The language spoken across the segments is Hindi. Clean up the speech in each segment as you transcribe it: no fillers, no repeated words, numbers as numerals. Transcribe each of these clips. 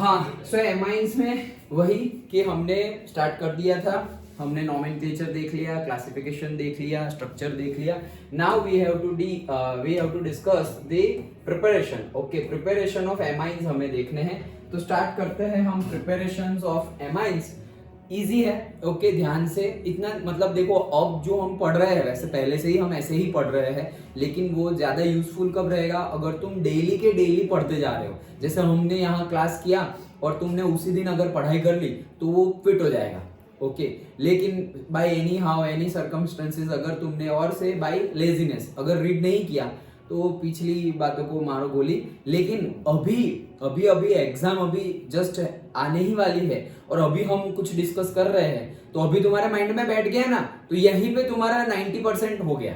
हाँ, सो एमाइंस में वही कि हमने स्टार्ट कर दिया था, हमने नॉमेनक्लेचर देख लिया, क्लासिफिकेशन देख लिया, स्ट्रक्चर देख लिया. Now we have to discuss the preparation. Okay, preparation of amines हमें देखने हैं. तो स्टार्ट करते हैं हम प्रिपरेशंस ऑफ एमाइंस. इजी है. ओके, ध्यान से इतना, मतलब देखो अब जो हम पढ़ रहे हैं वैसे पहले से ही हम ऐसे ही पढ़ रहे हैं, लेकिन वो ज्यादा यूजफुल कब रहेगा अगर तुम डेली के डेली पढ़ते जा रहे हो. जैसे हमने यहाँ क्लास किया और तुमने उसी दिन अगर पढ़ाई कर ली तो वो फिट हो जाएगा. ओके, लेकिन by any how any circumstances अगर तुमने और से बाय लेजीनेस अगर रीड नहीं किया तो पिछली बातों को मारो गोली. लेकिन अभी अभी अभी एग्जाम अभी जस्ट आने ही वाली है और अभी हम कुछ डिस्कस कर रहे हैं, तो अभी तुम्हारे माइंड में बैठ गया ना, तो यहीं पे तुम्हारा 90% हो गया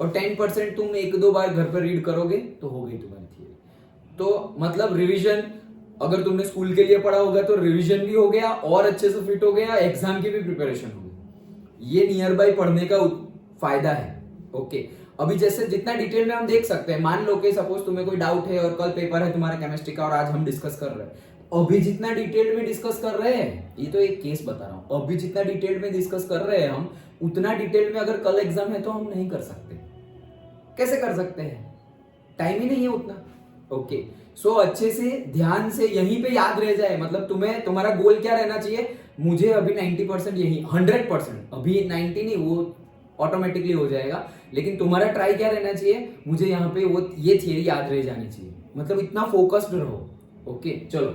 और 10% तुम एक दो बार घर पर रीड करोगे तो हो गई तुम्हारी थियरी. तो मतलब रिवीजन अगर तुमने स्कूल के लिए पढ़ा होगा तो रिवीजन भी हो गया और अच्छे से फिट हो गया, एग्जाम की भी प्रिपरेशन हो गई. ये नियर बाय पढ़ने का फायदा है. ओके, अभी जैसे जितना डिटेल में हम देख सकते हैं, मान लो कि सपोज तुम्हें कोई डाउट है और कल पेपर है तुम्हारा केमिस्ट्री का और आज हम डिस्कस कर रहे हैं, अभी जितना डिटेल में डिस्कस कर रहे हैं, ये तो एक केस बता रहा हूं, अभी जितना डिटेल में डिस्कस कर रहे हैं हम, उतना डिटेल में अगर कल एग्जाम है तो हम नहीं कर सकते. कैसे कर सकते हैं, टाइम ही नहीं है उतना. ओके, सो अच्छे से ध्यान से यहीं पे याद रह जाए. मतलब तुम्हें तुम्हारा गोल क्या रहना चाहिए, मुझे अभी 90% यही 100%, अभी 90 नहीं, वो ऑटोमेटिकली हो जाएगा, लेकिन तुम्हारा ट्राई क्या रहना चाहिए, मुझे यहाँ पे वो ये थियरी याद रह जानी चाहिए. मतलब इतना फोकस्ड रहो. ओके, चलो,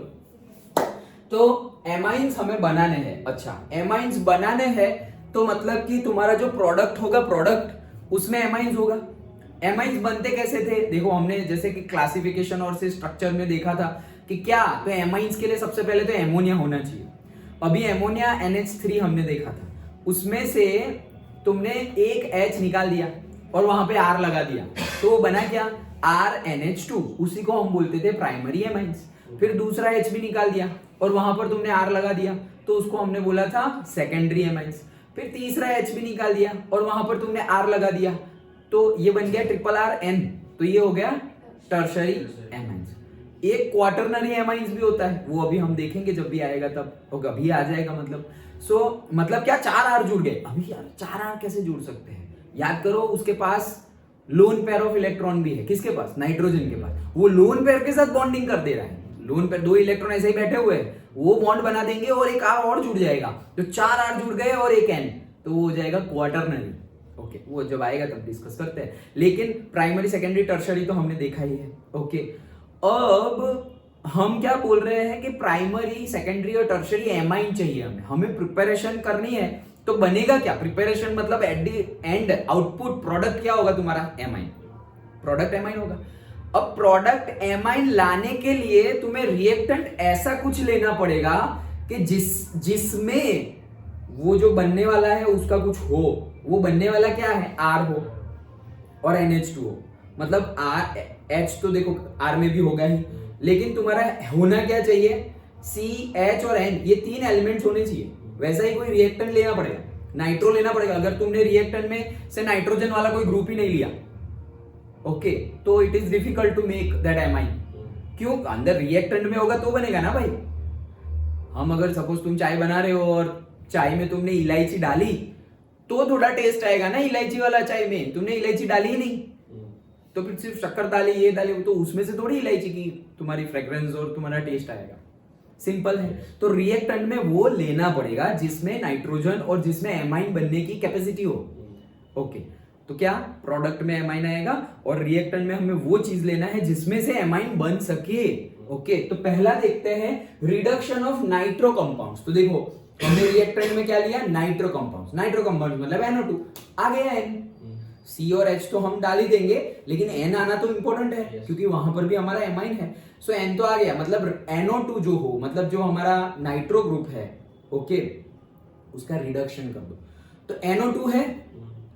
तो एमाइंस हमें बनाने हैं. अच्छा, एमाइंस बनाने हैं तो मतलब कि तुम्हारा जो प्रोडक्ट होगा, प्रोडक्ट उसमें एमाइंस होगा. एमाइंस बनते कैसे थे, देखो हमने जैसे कि क्लासिफिकेशन और से स्ट्रक्चर में देखा था कि क्या, तो एमाइंस के लिए सबसे पहले तो एमोनिया होना चाहिए. अभी एमोनिया NH3 हमने देखा था, उसमें से तुमने एक H निकाल दिया और वहां पे R लगा दिया, तो वो बना क्या, RNH2, उसी को हम बोलते थे प्राइमरी एमाइंस. फिर दूसरा H भी निकाल दिया और वहां पर तुमने R लगा दिया, तो उसको हमने बोला था सेकेंडरी एमाइंस. फिर तीसरा H भी निकाल दिया और वहां पर तुमने R लगा दिया, तो ये बन गया RRN, तो ये हो गया टर्शरी एमाइंस. एक क्वाटरनरी एमाइंस भी होता है, वो अभी हम देखेंगे जब भी आएगा तब, और अभी आ जाएगा. मतलब क्या 4 R जुड़ गए. अभी यार 4 R कैसे जुड़ सकते हैं, याद करो, उसके पास लोन पेयर ऑफ इलेक्ट्रॉन भी है. किसके पास, नाइट्रोजन के पास. वो लोन पेयर के साथ बॉन्डिंग कर दे रहा है. लोन पेयर, 2 इलेक्ट्रॉन ऐसे ही बैठे हुए हैं, वो बॉन्ड बना देंगे और एक R और जुड़ जाएगा, तो 4 R जुड़ गए और एक N, तो वो हो जाएगा क्वाटरनरी. ओके, वो जब आएगा तब डिस्कस करते हैं, लेकिन प्राइमरी सेकेंडरी टर्शरी तो हमने देखा ही है. ओके, अब हम क्या बोल रहे हैं कि प्राइमरी सेकेंडरी और टर्शरी एमाइन चाहिए हमें प्रिपरेशन करनी है. तो बनेगा क्या, प्रिपरेशन मतलब at the end output product क्या होगा तुम्हारा, एमाइन. प्रोडक्ट एमाइन होगा. अब प्रोडक्ट एमाइन लाने के लिए तुम्हें रिएक्टेंट ऐसा कुछ लेना पड़ेगा कि जिसमें वो जो बनने वाला है उसका कुछ हो. वो बनने वाला क्या है, R हो और NH2 हो. मतलब H तो देखो R में भी होगा ही, लेकिन तुम्हारा होना क्या चाहिए, C, H और N, ये 3 एलिमेंट्स होने चाहिए. वैसा ही कोई रिएक्टेंट लेना पड़ेगा, नाइट्रो लेना पड़ेगा. अगर तुमने रिएक्टेंट में से नाइट्रोजन वाला कोई ग्रुप ही नहीं लिया, ओके, तो it is difficult to make that amine. क्यों, अंदर रिएक्टेंट में होगा तो बनेगा ना भाई. हम अगर सपोज तुम चाय बना रहे हो और चाय में तुमने इलायची डाली तो थोड़ा टेस्ट आएगा ना इलायची वाला. चाय में तुमने इलायची डाली ही नहीं, तो फिर सिर्फ शक्कर डाली, ये डाली, तो उसमें से थोड़ी इलायची की तुम्हारी फ्रेग्रेंस और तुम्हारा टेस्ट आएगा. सिंपल है. तो रिएक्टेंट में वो लेना पड़ेगा जिसमें नाइट्रोजन और जिसमें एमाइन बनने की कैपेसिटी हो. ओके, तो क्या प्रोडक्ट में एमाइन आएगा और रिएक्टेंट में हमें वो चीज लेना है जिसमें से एमाइन बन सके. ओके, तो पहला देखते हैं रिडक्शन ऑफ नाइट्रो कंपाउंड्स. तो देखो हमने रिएक्टेंट में क्या लिया, नाइट्रो कंपाउंड्स. नाइट्रो कंपाउंड्स मतलब NO2 आ गया. N, C और H तो हम डाल ही देंगे, लेकिन N आना तो इंपॉर्टेंट है क्योंकि वहां पर भी हमारा एमाइन है. सो N तो आ गया, मतलब NO2 जो हो, मतलब जो हमारा नाइट्रो ग्रुप है, ओके, उसका रिडक्शन कर दो. तो NO2 है,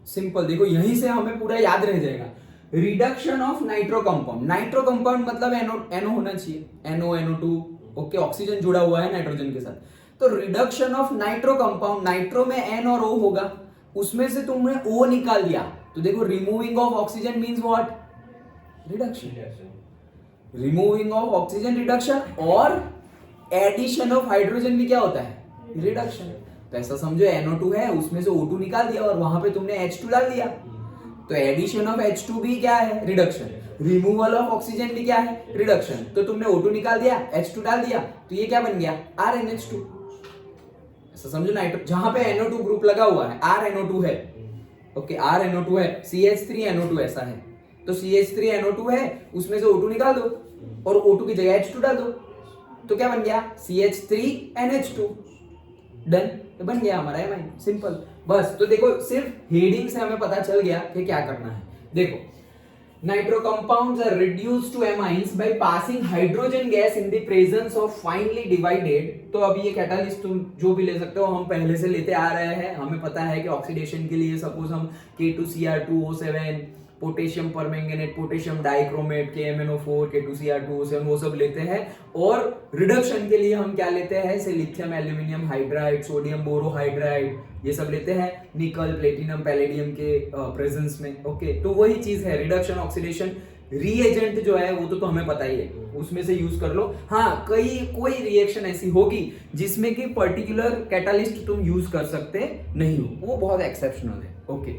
सिंपल. देखो यहीं से हमें पूरा याद रह जाएगा. Reduction of nitro compound. Nitro compound मतलब NO होना चाहिए, NO2. ओके, ऑक्सीजन जुड़ा हुआ है नाइट्रोजन के साथ. तो reduction of nitro compound, nitro में N और O होगा, उसमें से तुमने O निकाल दिया, तो देखो removing of oxygen means what, reduction. Removing of oxygen reduction और एडिशन ऑफ हाइड्रोजन भी क्या होता है, रिडक्शन। तो ऐसा समझो NO2 है, उसमें से O2 निकाल दिया और वहां पे तुमने H2 डाल दिया, तो एडिशन ऑफ H2 भी क्या है, रिडक्शन। रिमूवल ऑफ ऑक्सीजन भी क्या है, रिडक्शन। तो तुमने O2 निकाल दिया, H2 डाल दिया, तो ये क्या बन गया, RNH2। ऐसा समझो नाइट्रो, जहां पे NO2 ग्रुप लगा हुआ है, RNO2 है, ओके, RNO2 है, CH3NO2 ऐसा है, तो CH3NO2 है, उसमें से O2 निकाल दो और O2 की जगह H2 डाल दो, तो क्या बन गया, CH3NH2। डन, तो बन गया हमारा एमाइन, सिंपल। बस, तो देखो सिर्फ हेडिंग से हमें पता चल गया कि क्या करना है। देखो, nitro compounds are reduced to amines by passing hydrogen gas in the presence of finely divided. तो अब ये कैटालिस्ट तुम जो भी ले सकते हो, हम पहले से लेते आ रहे हैं, हमें पता है कि ऑक्सीडेशन के लिए सपोज हम K2Cr2O7, potassium permanganate, potassium dichromate, KMnO4, K2Cr2O7 वो सब लेते हैं, और रिडक्शन के लिए हम क्या लेते हैं, से lithium aluminium hydride, sodium borohydride, ये सब लेते हैं निकल, प्लेटिनम, पैलेडियम के प्रेजेंस में। ओके, तो वही चीज है रिडक्शन ऑक्सीडेशन। रिएजेंट जो है वो तो हमें पता ही है, उसमें से यूज कर लो। हाँ, कोई रिएक्शन ऐसी होगी जिसमें कि पर्टिकुलर कैटालिस्ट तुम यूज कर सकते नहीं हो, वो बहुत एक्सेप्शनल है। ओके,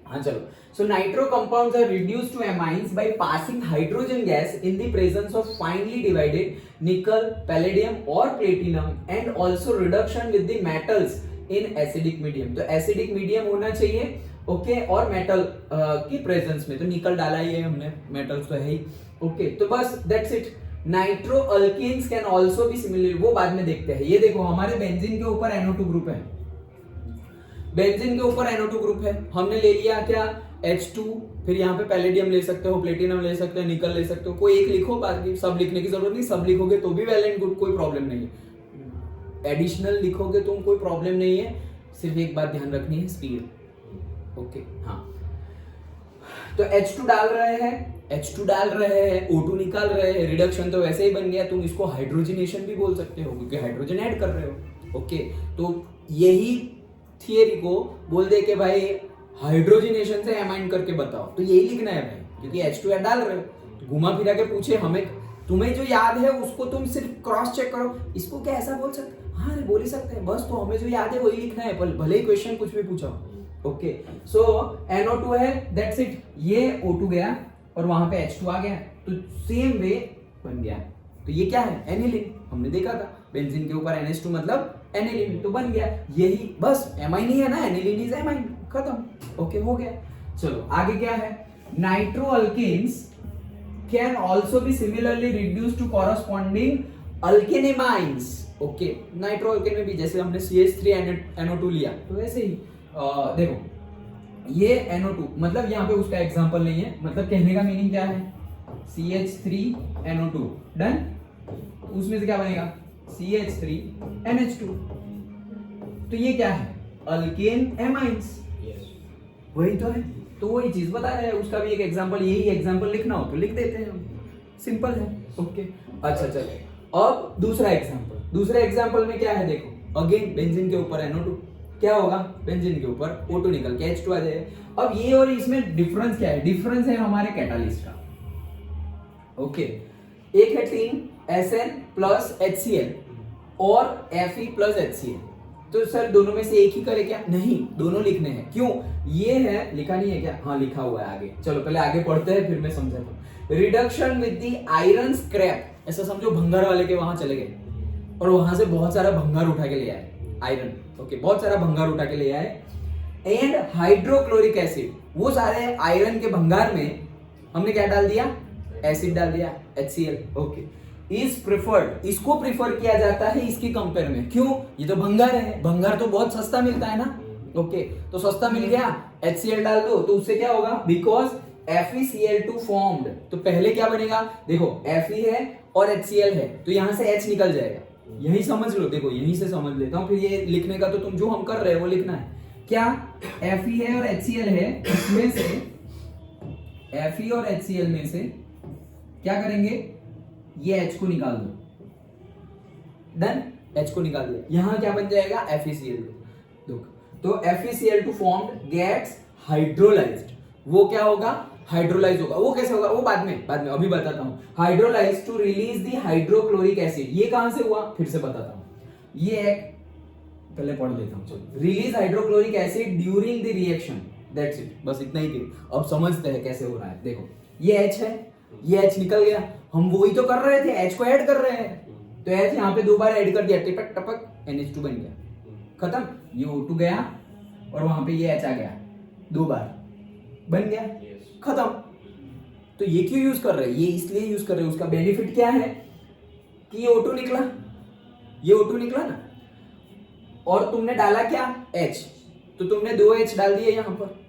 हाँ चलो। So nitro compounds are reduced to amines by passing hydrogen gas in the presence of finely divided nickel, palladium or platinum, and also reduction with the metals in acidic medium। तो acidic medium होना चाहिए, ओके, और मेटल की प्रेजेंस में, तो निकल डाला ही है हमने, मेटल्स तो है ही। ओके, तो बस that's it. Nitro alkanes can also be similar, वो बाद में देखते हैं। ये देखो, हमारे बेंजीन के ऊपर NO2 ग्रुप है, बेंजीन के ऊपर NO2 ग्रुप है, हमने ले लिया क्या, H2, फिर यहाँ पे पैलेडियम ले सकते हो, प्लेटिनम ले सकते हो, निकल ले सकते हो, कोई एक लिखो, बाकी सब लिखने की जरूरत नहीं, सब लिखोगे तो भी वेल एंड गुड, कोई प्रॉब्लम नहीं है। एडिशनल लिखोगे तुम, कोई प्रॉब्लम नहीं है, सिर्फ एक बात ध्यान रखनी है, स्पीड। ओके, हाँ, तो H2 डाल रहे हैं, O2 निकाल रहे हैं, रिडक्शन तो वैसे ही बन गया, तुम इसको हाइड्रोजनेशन भी बोल सकते हो क्योंकि हाइड्रोजन ऐड कर रहे हो। ओके, तो यही थियरी को बोल दे के भाई हाइड्रोजनेशन से एमाइन करके बताओ, तो यही लिखना है भाई, क्योंकि H2 डाल रहे हो, तो घुमा फिरा के पूछे हमें, तुम्हें जो याद है उसको तुम सिर्फ क्रॉस चेक करो, इसको क्या ऐसा बोल सकते, हाँ बोल ही सकते हैं, बस तो हमें जो याद है वही लिखना है, भले ही क्वेश्चन कुछ भी पूछो। ओके, सो NO2 है, दैट्स इट, ये O2 गया और वहां पे H2 आ गया, तो सेम वे बन गया। तो ये क्या है, एनिलीन, हमने देखा था बेंजीन के ऊपर NH2 मतलब एनिलीन, तो बन गया यही, बस एमाइन ही है ना, एनिलीन इज एमाइन, खत्म। ओके, हो गया। चलो आगे क्या है, nitro alkanes can also be similarly reduced to corresponding alkanamines. Okay, nitro alkane में भी जैसे हमने CH3NO2 लिया, तो वैसे ही देखो ये NO2 मतलब यहाँ पे उसका एग्जांपल नहीं है, मतलब कहने का मीनिंग क्या है, CH3NO2 डन, उसमें से क्या बनेगा, CH3NH2, तो ये क्या है, अल्केन एमाइंस, वही तो है, तो वही चीज बता रहे हैं, उसका भी एक एग्जांपल, यही एग्जांपल लिखना हो तो लिख देते हैं हम, सिंपल है। ओके, अच्छा चलो, अब दूसरा एग्जांपल में क्या है, देखो अगेन बेंजीन के ऊपर NO2, क्या होगा, बेंजीन के ऊपर O2 निकल के H2 आ जाएगा। अब ये और इसमें डिफरेंस क्या है, डिफरेंस है हमारे कैटालिस्ट का। ओके, एक है 3SN प्लस HCl और Fe प्लस HCl, तो सर दोनों में से एक ही करे क्या, नहीं, दोनों लिखने हैं, क्यों, ये है, लिखा नहीं है क्या, हाँ लिखा हुआ है आगे, चलो पहले आगे पढ़ते हैं फिर मैं समझाता हूँ। Reduction with the iron scrap, ऐसा समझो भंगार वाले के वहां चले गए और वहां से बहुत सारा भंगार उठा के ले आए, आयरन, ओके, बहुत सारा भंगार उठा के ले आए, एंड हाइड्रोक्लोरिक एसिड, वो सारे आयरन के भंगार में हमने क्या डाल दिया, एसिड डाल दिया, HCl। ओके, इज प्रेफर्ड, इसको प्रेफर किया जाता है इसके कंपेयर में, क्यों, ये तो भंगार है, भंगार तो बहुत सस्ता मिलता है ना। ओके, तो सस्ता मिल गया, HCl डाल दो, तो उससे क्या होगा, बिकॉज FeCl2 फॉर्म्ड, तो पहले क्या बनेगा, देखो Fe है और HCl है, तो यहां से H निकल जाएगा, यही समझ लो, देखो यहीं से समझ लेता हूं, फिर ये लिखने का तो तुम जो हम कर रहे हैं वो लिखना है, क्या Fe है और HCl है, इसमें से Fe और HCl में से क्या करेंगे, ये H को निकाल दो, डन, H को निकाल दिया, यहां क्या बन जाएगा, FeCl2, तो FeCl2 फॉर्म्ड गेट्स हाइड्रोलाइज्ड, वो क्या होगा, हाइड्रोलाइज होगा। वो कैसे होगा वो बाद में अभी बताता हूँ। Hydrolyse to release the hydrochloric acid, ये कहां से हुआ फिर से बताता हूँ। ये पहले पढ़ लेता हूँ, चलो। Release hydrochloric acid during the reaction, that's it, बस इतना ही थी। अब समझते हैं कैसे हो रहा है। देखो ये H है, ये H निकल गया, हम वही तो कर रहे थे, H को ऐड कर रहे हैं, तो H यहाँ पे 2 बार ऐड कर दिया, टिपक टपक NH2 बन गया, खत्म। ये O2 गया और वहां पे ये H आ गया, 2 बार बन गया, खत्म। तो ये क्यों यूज कर रहे हैं, ये इसलिए यूज कर रहे हैं, उसका बेनिफिट क्या है कि ये O2 निकला, ये O2 निकला ना, और तुमने डाला क्या H, तो तुमने 2 H डाल दिए यहाँ पर।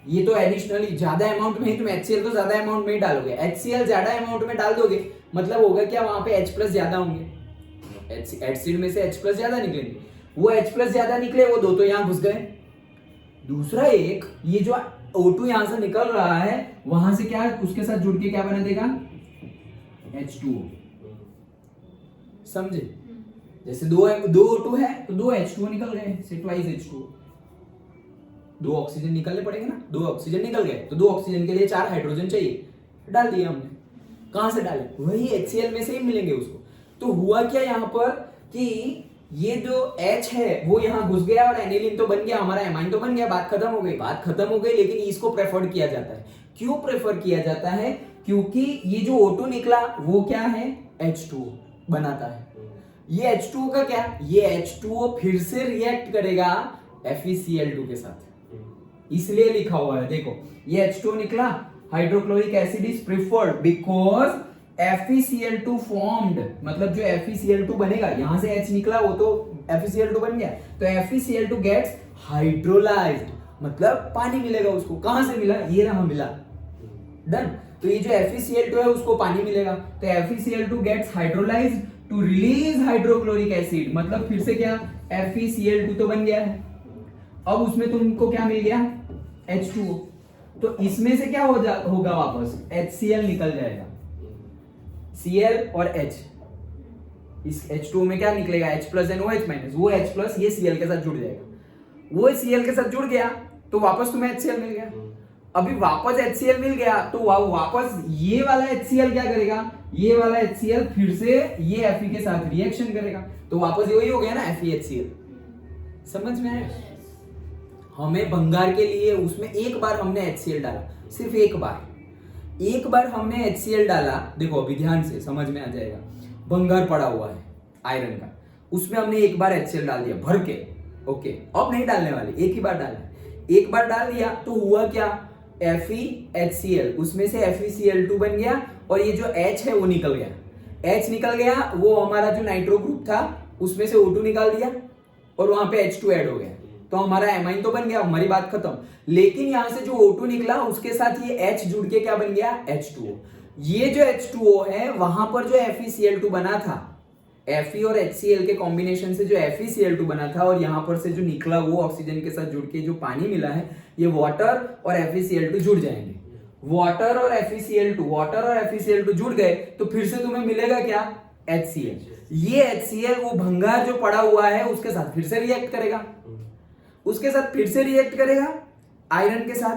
ये तो एडिशनली ज्यादा अमाउंट में ही तुम HCl तो ज्यादा अमाउंट में ही डालोगे, HCl ज्यादा अमाउंट में डाल दोगे, मतलब होगा क्या वहां पे H प्लस ज्यादा होंगे, एसिड में से H प्लस ज्यादा निकलेंगे, वो H प्लस ज्यादा निकले, वो 2 तो यहाँ घुस गए। दूसरा एक ये जो O2 यहां से निकल रहा है, वहां से क्या उसके साथ जुड़ के क्या बना देगा H2O, समझे? जैसे 2 O2 है तो 2 H2O निकल गए, से ट्वाइस H2O, 2 ऑक्सीजन निकलने पड़ेंगे ना, 2 ऑक्सीजन निकल गए तो 2 ऑक्सीजन के लिए 4 हाइड्रोजन चाहिए, डाल दिया हमने। कहां से डाले, वही HCl में से ही मिलेंगे उसको। तो हुआ क्या यहाँ पर कि ये जो H है वो यहाँ घुस गया और एनिलीन तो बन गया, हमारा एमाइन तो बन गया, बात खत्म हो गई, बात खत्म हो गई। लेकिन इसको प्रेफर किया जाता है, क्यों प्रेफर किया जाता है, क्योंकि ये जो O2 निकला वो क्या है H2O बनाता है। ये H2O का क्या, ये H2O फिर से रिएक्ट करेगा FeCl2 के साथ, इसलिए लिखा हुआ है। देखो ये H2O निकला, hydrochloric acid is preferred because FeCl2 formed, मतलब जो FeCl2 बनेगा, यहां से H निकला वो तो FeCl2 बन गया, तो FeCl2 गेट्स हाइड्रोलाइज्ड, मतलब पानी मिलेगा उसको। कहां से मिला, ये रहा मिला, डन। तो ये जो FeCl2 है उसको पानी मिलेगा, तो FeCl2 gets hydrolysed to release hydrochloric acid, मतलब फिर से क्या FeCl2 तो बन गया है, अब उसमें तुमको क्या मिल गया H2O, तो इसमें से क्या होगा वापस HCl निकल जाएगा, Cl और H, इस H2O में क्या निकलेगा H plus and OH minus, वो H प्लस ये Cl के साथ जुड़ जाएगा, वो Cl के साथ जुड़ गया तो वापस तुम्हें HCl मिल गया। अभी वापस HCl मिल गया तो वापस ये वाला HCl क्या करेगा, ये वाला HCl फिर से ये Fe के साथ रिएक्शन करेगा, तो वापस वही हो गया ना FeHCl। समझ में आया? हमें भंगार के लिए उसमें एक बार हमने HCl डाला, सिर्फ एक बार हमने HCl डाला। देखो अभी ध्यान से समझ में आ जाएगा, भंगार पड़ा हुआ है आयरन का, उसमें हमने एक बार HCl डाल दिया भर के, ओके, अब नहीं डालने वाले, एक ही बार डालना है। एक बार डाल दिया तो हुआ क्या FeHCl, उसमें से FeCl2 बन गया और ये जो H है वो निकल गया, H निकल गया, वो हमारा जो नाइट्रो ग्रुप था उसमें से O2 निकाल दिया और वहां पे H2 ऐड हो गया, तो हमारा एमाइन तो बन गया, हमारी बात खत्म। लेकिन यहां से जो O2 निकला उसके साथ ये H जुड़ के क्या बन गया H2O। ये जो H2O है वहां पर जो FeCl2 बना था, Fe और HCl के कॉम्बिनेशन से जो FeCl2 बना था, और यहां पर से जो निकला वो ऑक्सीजन के साथ जुड़ के जो पानी मिला है, ये वाटर और FeCl2 जुड़ जाएंगे। वाटर और FeCl2 जुड़ गए तो फिर से तुम्हें मिलेगा क्या HCl। ये HCl वो भंगार जो पड़ा हुआ है उसके साथ फिर से रिएक्ट करेगा, आयरन के साथ,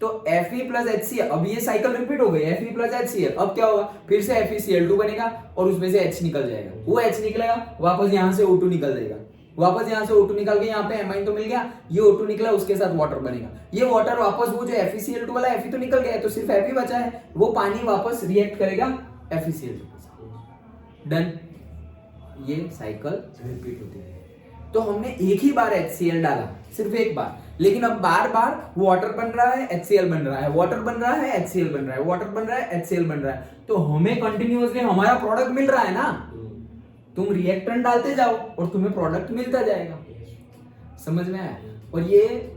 तो Fe प्लस HCl, अब ये साइकिल रिपीट हो गई, Fe प्लस HCl, अब क्या होगा फिर से FeCl2 बनेगा और उसमें से H निकल जाएगा, वो H निकलेगा, वापस यहां से O2 निकल जाएगा, वापस यहां से O2 निकल के यहाँ पे एमाइन तो मिल गया, ये O2 निकला उसके साथ वाटर बनेगा, ये वाटर वापस वो जो FeCl2 वाला Fe तो निकल गया है तो सिर्फ Fe बचा है, वो पानी वापस रिएक्ट करेगा FeCl2। डन, ये साइकिल रिपीट होती है। तो हमने एक ही बार HCl डाला, सिर्फ एक बार, लेकिन अब बार बार वाटर बन रहा है HCl बन रहा है, वाटर बन रहा है HCl बन रहा है, वाटर बन रहा है HCl बन रहा है, तो हमें कंटिन्यूअसली हमारा प्रोडक्ट मिल रहा है ना। तुम रिएक्टेंट डालते जाओ और तुम्हें प्रोडक्ट मिलता जाएगा। समझ में आया? और ये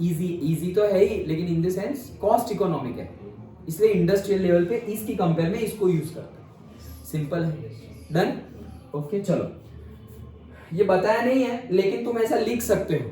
इजी तो है ही, लेकिन in the sense cost economic है, इसलिए इंडस्ट्रियल लेवल पे इसकी कंपेयर में इसको यूज करते हैं। सिंपल है। Done, okay. चलो, ये बताया नहीं है लेकिन तुम ऐसा लिख सकते हो,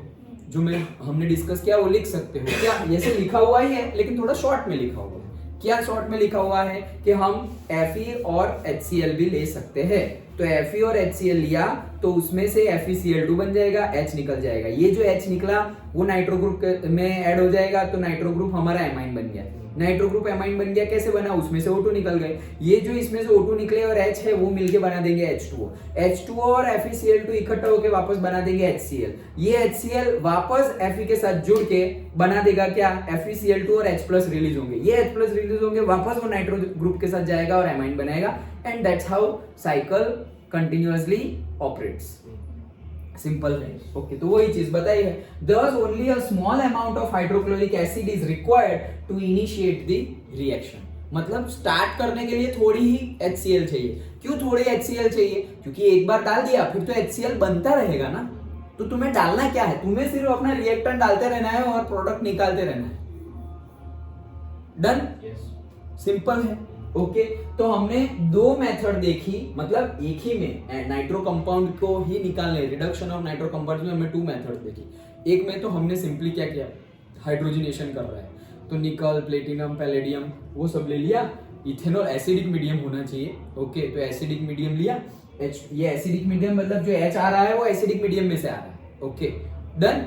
जो हमने डिस्कस किया वो लिख सकते हो। क्या जैसे लिखा हुआ ही है लेकिन थोड़ा शॉर्ट में लिखा हुआ है। क्या शॉर्ट में लिखा हुआ है कि हम Fe और HCl भी ले सकते हैं, तो Fe और HCl लिया तो उसमें से FeCl2 बन जाएगा, H निकल जाएगा, ये जो H निकला वो नाइट्रो ग्रुप में ऐड हो जाएगा, तो नाइट्रो ग्रुप हमारा एमाइन बन गया। नाइट्रो ग्रुप एमाइन बन गया, कैसे बना, उसमें से O2 निकल गए, ये जो इसमें से O2 निकले और H है वो मिलके बना देंगे H2O, H2O और FeCl2 इकट्ठा होकर वापस बना देंगे HCl, ये HCl वापस Fe के साथ जुड़ के बना देगा क्या, FeCl2 और H+ रिलीज होंगे, ये H+ रिलीज होंगे, वापस वो नाइट्रो ग्रुप के साथ जाएगा और एमाइन बनाएगा, and that's how cycle continuously operates. Simple है। ओके, तो वही चीज बताई है। Thus only a small amount of hydrochloric acid is required to initiate the reaction। मतलब स्टार्ट करने के लिए थोड़ी ही HCl चाहिए। क्यों थोड़ी HCl चाहिए? क्योंकि एक बार डाल दिया फिर तो HCl बनता रहेगा ना, तो तुम्हें डालना क्या है, तुम्हें सिर्फ अपना रिएक्टेंट डालते रहना है और प्रोडक्ट निकालते रहना है। डन? सिंपल है। ओके, तो हमने दो मेथड देखी, मतलब एक ही में नाइट्रो कंपाउंड को ही निकालने, रिडक्शन ऑफ नाइट्रो कंपाउंड में हमने 2 मेथड देखी। एक में तो हमने सिंपली क्या किया, हाइड्रोजनेशन कर रहा है तो निकल, प्लेटिनम, पैलेडियम वो सब ले लिया, इथेनॉल एसिडिक मीडियम होना चाहिए। ओके, तो एसिडिक मीडियम लिया, ये एसिडिक मीडियम मतलब जो H आ रहा है वो एसिडिक मीडियम में से आ रहा है। ओके डन,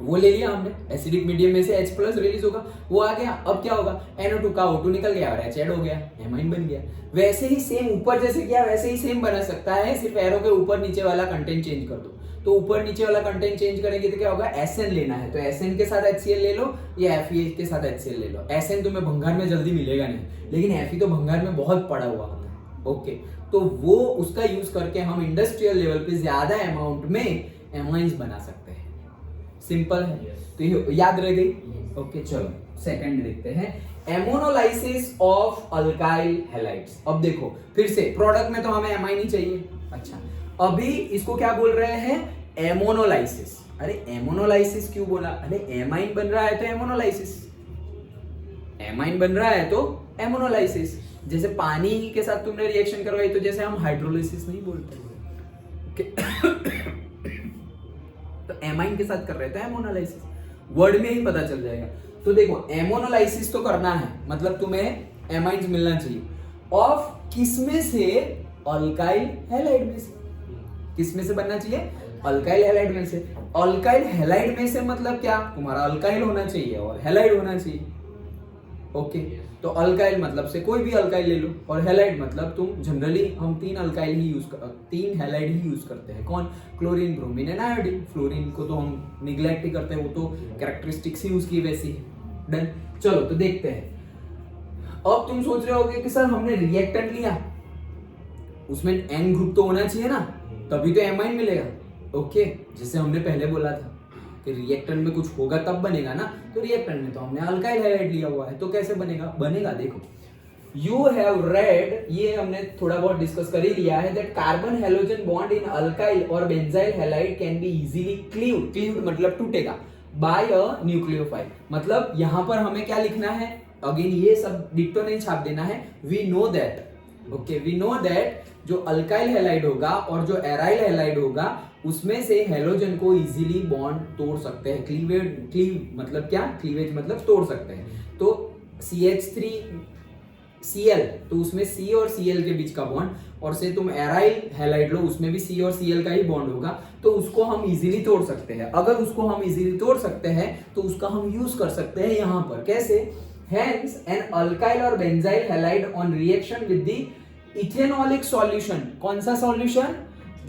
वो ले लिया हमने, एसिडिक मीडियम में से H+ रिलीज होगा, वो आ गया। अब क्या होगा, NO2 का O2 निकल गया और H ऐड हो गया, एमाइन बन गया। वैसे ही सेम ऊपर जैसे किया वैसे ही सेम बना सकता है, सिर्फ एरो के ऊपर नीचे वाला कंटेंट चेंज कर दो। तो ऊपर नीचे वाला कंटेंट चेंज करेंगे तो क्या होगा, SN लेना है तो SN के साथ HCl ले लो या Fe के साथ HCl ले लो। SN तुम्हें भंगार में जल्दी मिलेगा नहीं, लेकिन Fe तो भंगार में बहुत पड़ा हुआ होता है। ओके, तो वो उसका यूज करके हम इंडस्ट्रियल लेवल पे ज्यादा अमाउंट में एमाइंस बना सकते हैं। सिंपल है, तो ये याद रह गई। ओके, चलो सेकंड देखते हैं, एमोनोलाइसिस ऑफ अल्काइल हैलाइड्स। अब देखो फिर से प्रोडक्ट में तो हमें एमाइन ही चाहिए। अच्छा, अभी इसको क्या बोल रहे हैं, एमोनोलाइसिस। अरे एमोनोलाइसिस क्यों बोला, अरे एमाइन बन रहा है तो एमोनोलाइसिस, एमाइन बन रहा है तो एमोनोलाइसिस। जैसे पानी के साथ तुमने रिएक्शन करवाई तो जैसे हम हाइड्रोलाइसिस नहीं बोलते, तो एमाइन के साथ कर रहे थे एमोनोलाइसिस, वर्ड में ही पता चल जाएगा। तो देखो एमोनोलाइसिस तो करना है, मतलब तुम्हें एमाइन्स मिलना चाहिए ऑफ किसमें से, अल्काइल हैलाइड में से। किसमें से बनना चाहिए, अल्काइल हैलाइड में से। अल्काइल हैलाइड में से मतलब क्या, तुम्हारा अल्काइल होना चाहिए और हैलाइड होना चाहिए। ओके, तो अल्काइल मतलब से कोई भी अल्काइल ले लो, और हैलाइड मतलब तुम जनरली हम 3 अल्काइल ही यूज 3 हैलाइड ही यूज करते हैं। कौन, chlorine, bromine and iodine. Fluorine को तो हम निग्लेक्ट ही करते हैं, वो तो कैरेक्टरिस्टिक्स ही उसकी वैसी है। डन, चलो तो देखते हैं। अब तुम सोच रहे होगे कि सर हमने रिएक्टेंट लिया, उसमें N ग्रुप तो होना चाहिए ना, तभी तो एमाइन मिलेगा। ओके, जैसे हमने पहले बोला था कि रिएक्टेंट में कुछ होगा तब बनेगा ना, तो रिएक्टेंट में तो हमने अल्काइल हैलाइड लिया हुआ है, तो कैसे बनेगा, बनेगा देखो, यू हैव रेड, ये हमने थोड़ा बहुत डिस्कस कर ही लिया है, that carbon halogen bond in alkyl और benzyl halide can be easily cleaved, cleaved मतलब टूटेगा, बाय अ न्यूक्लियोफाइल। मतलब यहां पर हमें क्या लिखना है, अगेन ये सब डिक्टो नहीं छाप देना है, we know that. Okay, we know that जो अल्काइल हैलाइड होगा और जो एराइल हैलाइड होगा उसमें से हेलोजन को इजीली बॉन्ड तोड़ सकते हैं। क्लीव मतलब क्या, क्लीवेज मतलब तोड़ सकते हैं। तो CH3Cl, तो उसमें C और Cl के बीच का बॉन्ड, और से तुम एराइल हैलाइड लो, उसमें भी C और Cl का ही बॉन्ड होगा, तो उसको हम इजीली तोड़ सकते हैं। अगर उसको हम इजीली तोड़ सकते हैं तो उसका हम यूज कर सकते हैं यहाँ पर, कैसे, Hence an alkyl or benzyl halide on reaction with the ethanolic solution, कौन सा solution,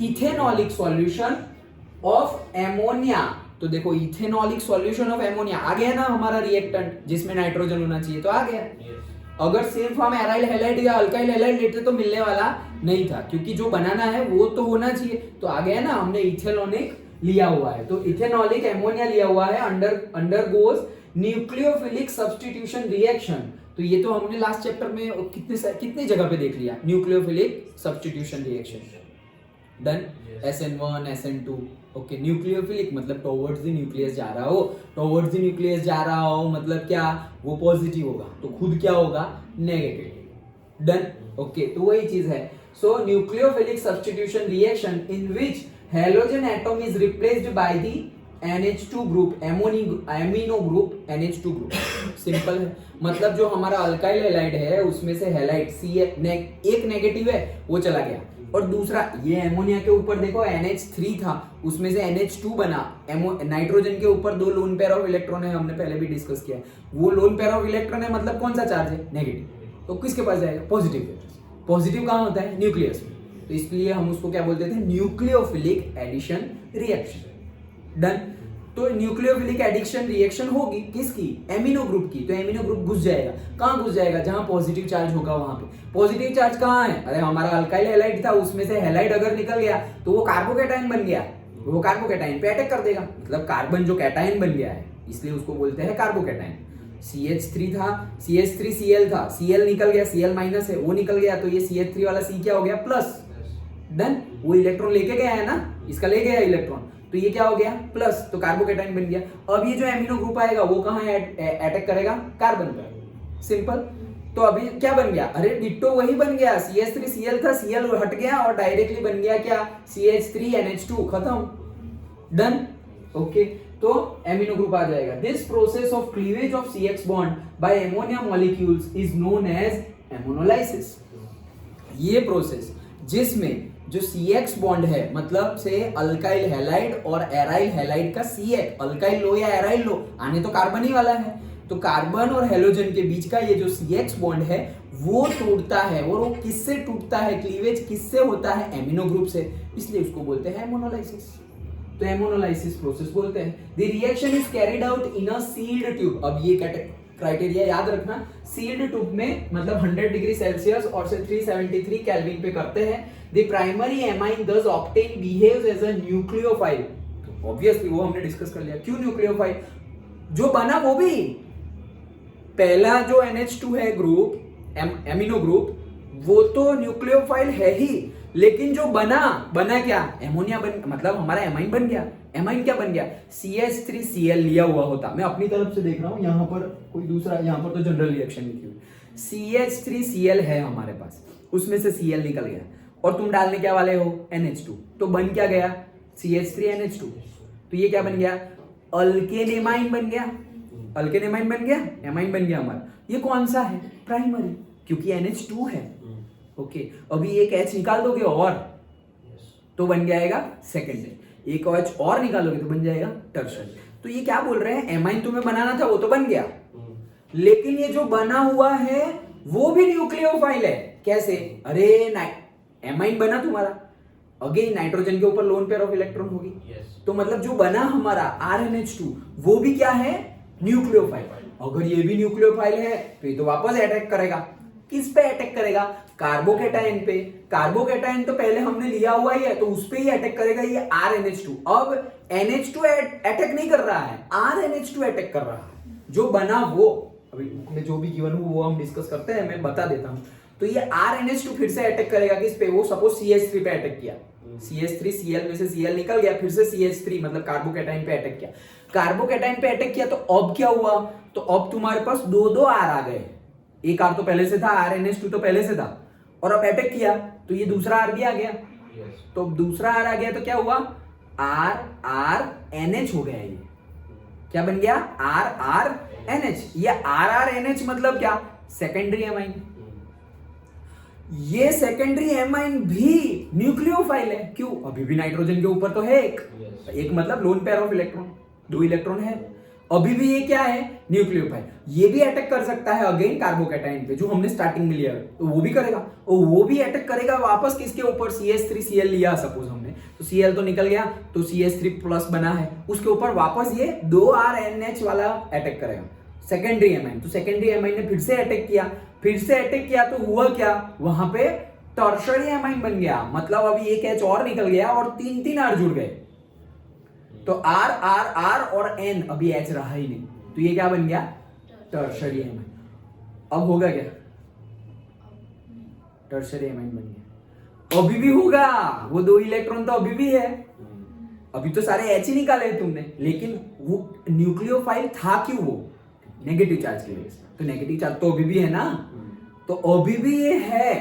ethanolic solution of ammonia. तो देखो इथेनॉलिक सॉल्यूशन ऑफ एमोनिया आ गया ना हमारा रिएक्टेंट, जिसमें नाइट्रोजन होना चाहिए, तो आ गया। अगर सिर्फ हम एराइल हैलाइड या अल्काइल हैलाइड लेते तो मिलने वाला नहीं था, क्योंकि जो बनाना है वो तो होना चाहिए, तो आ गया ना, हमने इथेनॉलिक लिया हुआ है, तो इथेनॉलिक एमोनिया लिया हुआ है, अंडरगोज न्यूक्लियोफिलिक सब्स्टिट्यूशन रिएक्शन। तो ये तो हमने लास्ट चैप्टर में कितनी जगह पे देख लिया, nucleophilic substitution reaction. Done, SN1 SN2। Okay, nucleophilic मतलब टुवर्ड्स द न्यूक्लियस जा रहा हो, टुवर्ड्स द न्यूक्लियस जा रहा हो मतलब क्या, वो पॉजिटिव होगा, तो खुद क्या होगा, नेगेटिव। डन, ओके, तो वही चीज है। So nucleophilic substitution reaction in which halogen atom is replaced by the NH2 group, amino group NH2 group. Simple है, मतलब जो हमारा अल्काइल हैलाइड है उसमें से हैलाइड एक नेगेटिव है वो चला गया, और दूसरा ये एमोनिया के ऊपर देखो NH3 था, उसमें से NH2 बना। नाइट्रोजन के ऊपर 2 लोन पेयर ऑफ इलेक्ट्रॉन है, हमने पहले भी डिस्कस किया। वो लोन पेयर ऑफ इलेक्ट्रॉन है मतलब कौन सा चार्ज है? नेगेटिव। तो किसके पास जाएगा? पॉजिटिव के पास। पॉजिटिव कहाँ होता है? न्यूक्लियस में। तो इसलिए हम उसको क्या बोलते थे? Nucleophilic addition reaction. डन। तो न्यूक्लियोफिलिक एडिशन रिएक्शन होगी किसकी? एमिनो ग्रुप की। तो एमिनो ग्रुप घुस जाएगा, कहाँ घुस जाएगा? जहां पॉजिटिव चार्ज होगा वहां पे। पॉजिटिव चार्ज कहाँ है? अरे हमारा अल्काइल हैलाइड था, उसमें से हैलाइड अगर निकल गया तो वो कार्बोकैटायन बन गया, वो कार्बोकैटायन पे अटैक कर देगा। मतलब कार्बन जो कैटायन बन गया है, इसलिए उसको बोलते हैं कार्बोकैटायन। CH3 था, CH3Cl था, Cl निकल गया, Cl माइनस है, वो निकल गया, तो ये CH3 वाला C क्या हो गया? प्लस। डन। वो इलेक्ट्रॉन लेके गया है ना, इसका ले गया इलेक्ट्रॉन, तो ये क्या हो गया? प्लस। तो कार्बोकैटायन बन गया। अब ये जो एमिनो ग्रुप आएगा वो कहाँ अटैक करेगा? कार्बन पर। सिंपल। तो अभी क्या बन गया? अरे डिट्टो वही बन गया, CH3Cl था, Cl हट गया और डायरेक्टली बन गया क्या? CH3NH2। खत्म। डन। ओके, तो एमिनो ग्रुप आ जाएगा। This process of cleavage of CX bond by ammonia molecules is known as ammonolysis. ये प्रोसेस जिसमें जो CX बॉन्ड है, मतलब से अल्काइल हैलाइड और एराइल हैलाइड का CX, अल्काइल लो या एराइल लो, आने तो कार्बन ही वाला है, तो कार्बन और हेलोजन के बीच का ये जो CX बॉन्ड है वो टूटता है। और वो किससे टूटता है? क्लीवेज किससे होता है? एमिनो ग्रुप से, इसलिए उसको बोलते हैं एमोनोलाइसिस। तो एमोनोलाइसिस प्रोसेस बोलते हैं। The reaction is carried out in a sealed tube. अब ये क्राइटेरिया याद रखना, सील्ड ट्यूब में मतलब 100 डिग्री सेल्सियस और से 373 केल्विन पे करते हैं। The primary amine thus obtained behaves as a nucleophile. तो ऑब्वियसली वो हमने डिस्कस कर लिया। क्यों न्यूक्लियोफाइल? जो बना वो भी पहला जो NH2 है ग्रुप, एमिनो ग्रुप, वो तो न्यूक्लियोफाइल है ही, लेकिन जो बना क्या? एमोनिया बन, मतलब हमारा एमाइन बन गया। एमाइन क्या बन गया? CH3Cl लिया हुआ होता, मैं अपनी तरफ से देख रहा हूं, यहां पर कोई दूसरा, यहां पर तो जनरल रिएक्शन लिखी हुई। CH3Cl है हमारे पास, उसमें से Cl निकल गया और तुम डालने क्या वाले हो? NH2। तो बन क्या गया? CH3NH2। तो ये क्या बन गया? अल्केन एमाइन बन गया। अल्केन एमाइन बन गया, एमाइन बन गया हमारा। ये कौन सा है? प्राइमरी, क्योंकि NH2 है। ओके, अभी एक H निकाल दोगे और तो बन जाएगा सेकेंडरी, एक H और निकालोगे तो बन जाएगा टर्शरी। तो ये क्या बोल रहे हैं? एमाइन तुम्हें बनाना था, वो तो बन गया, लेकिन ये जो बना हुआ है वो भी न्यूक्लियोफाइल है। कैसे? अरे एमाइन बना तुम्हारा, अगेन नाइट्रोजन के ऊपर लोन पेयर ऑफ इलेक्ट्रॉन होगी, तो मतलब जो बना हमारा RNH2 वो भी क्या है? न्यूक्लियोफाइल। अगर ये भी न्यूक्लियोफाइल है तो ये तो वापस अटैक करेगा। किस पे अटैक करेगा? कार्बोकैटायन पे। कार्बोकैटायन तो पहले हमने लिया हुआ ही है, तो उस पे ही अटैक करेगा ये RNH2। अब NH2 अटैक नहीं कर रहा है, RNH2 अटैक कर रहा है। जो बना वो अभी बुक में जो भी गिवन हो वो हम डिस्कस करते हैं, मैं बता देता हूं। तो ये RNH2 फिर से अटैक करेगा किस पे? वो सपोज CH3 पे अटैक किया, CH3Cl में से Cl निकल गया, फिर से CH3 मतलब कार्बोकैटायन पे अटैक किया। कार्बोकैटायन पे अटैक किया तो अब क्या हुआ? तो अब तुम्हारे पास दो R आ गए। एक R तो पहले से था, RNH2 तो पहले से था, और अब अटैक किया तो ये दूसरा R भी आ गया। तो दूसरा R आ गया तो क्या हुआ? RRNH हो गया। ये क्या बन गया? RRNH। ये RRNH मतलब क्या? Secondary amine. ये सेकेंडरी एमाइन भी न्यूक्लियोफाइल है। क्यों? अभी भी नाइट्रोजन के ऊपर तो है एक मतलब lone pair of electron, 2 electron है, अभी भी ये क्या है? न्यूक्लियोफाइल। ये भी अटैक कर सकता है अगेन कार्बोकैटायन पे, जो हमने स्टार्टिंग में लिया है, तो वो भी करेगा, और वो भी अटैक करेगा वापस किसके ऊपर? CH3Cl लिया सपोज हमने, तो Cl तो निकल गया, तो CH3 प्लस बना है, उसके ऊपर वापस ये 2RNH वाला अटैक करेगा, सेकेंडरी एमाइन। तो सेकेंडरी एमाइन ने फिर से अटैक किया, तो हुआ क्या? वहां पे टर्शरी एमाइन बन गया, मतलब अभी एक H और निकल गया और 3 R जुड़ गए, तो R R R और N, अभी H रहा ही नहीं, तो ये क्या बन गया? Tertiary amine. अब होगा क्या? टर्शरी एमाइन बन गया। अभी भी होगा, वो 2 इलेक्ट्रॉन तो अभी भी है, अभी तो सारे H ही निकाले तुमने, लेकिन वो न्यूक्लियोफाइल था क्यों? वो नेगेटिव चार्ज की वजह से, तो नेगेटिव चार्ज तो अभी भी है ना, तो अभी भी ये है,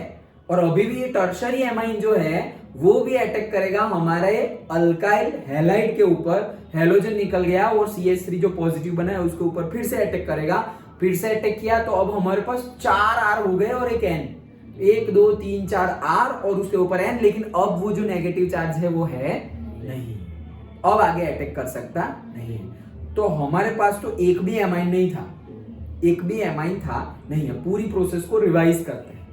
और अभी भी ये टर्शरी एमाइन जो है वो भी अटैक करेगा हमारे अल्काइल हैलाइड के ऊपर। हेलोजन निकल गया और CH3 जो पॉजिटिव बना है उसके ऊपर फिर से अटैक करेगा। फिर से अटैक किया तो अब हमारे पास 4 R हो गए और एक N, 1 2 3 4 R और उसके ऊपर N। लेकिन अब वो जो नेगेटिव चार्ज है वो है नहीं, अब आगे अटैक कर सकता नहीं है। तो हमारे पास तो एक भी एमाइन नहीं था, एक भी एमाइन था नहीं है। पूरी प्रोसेस को रिवाइज करते हैं,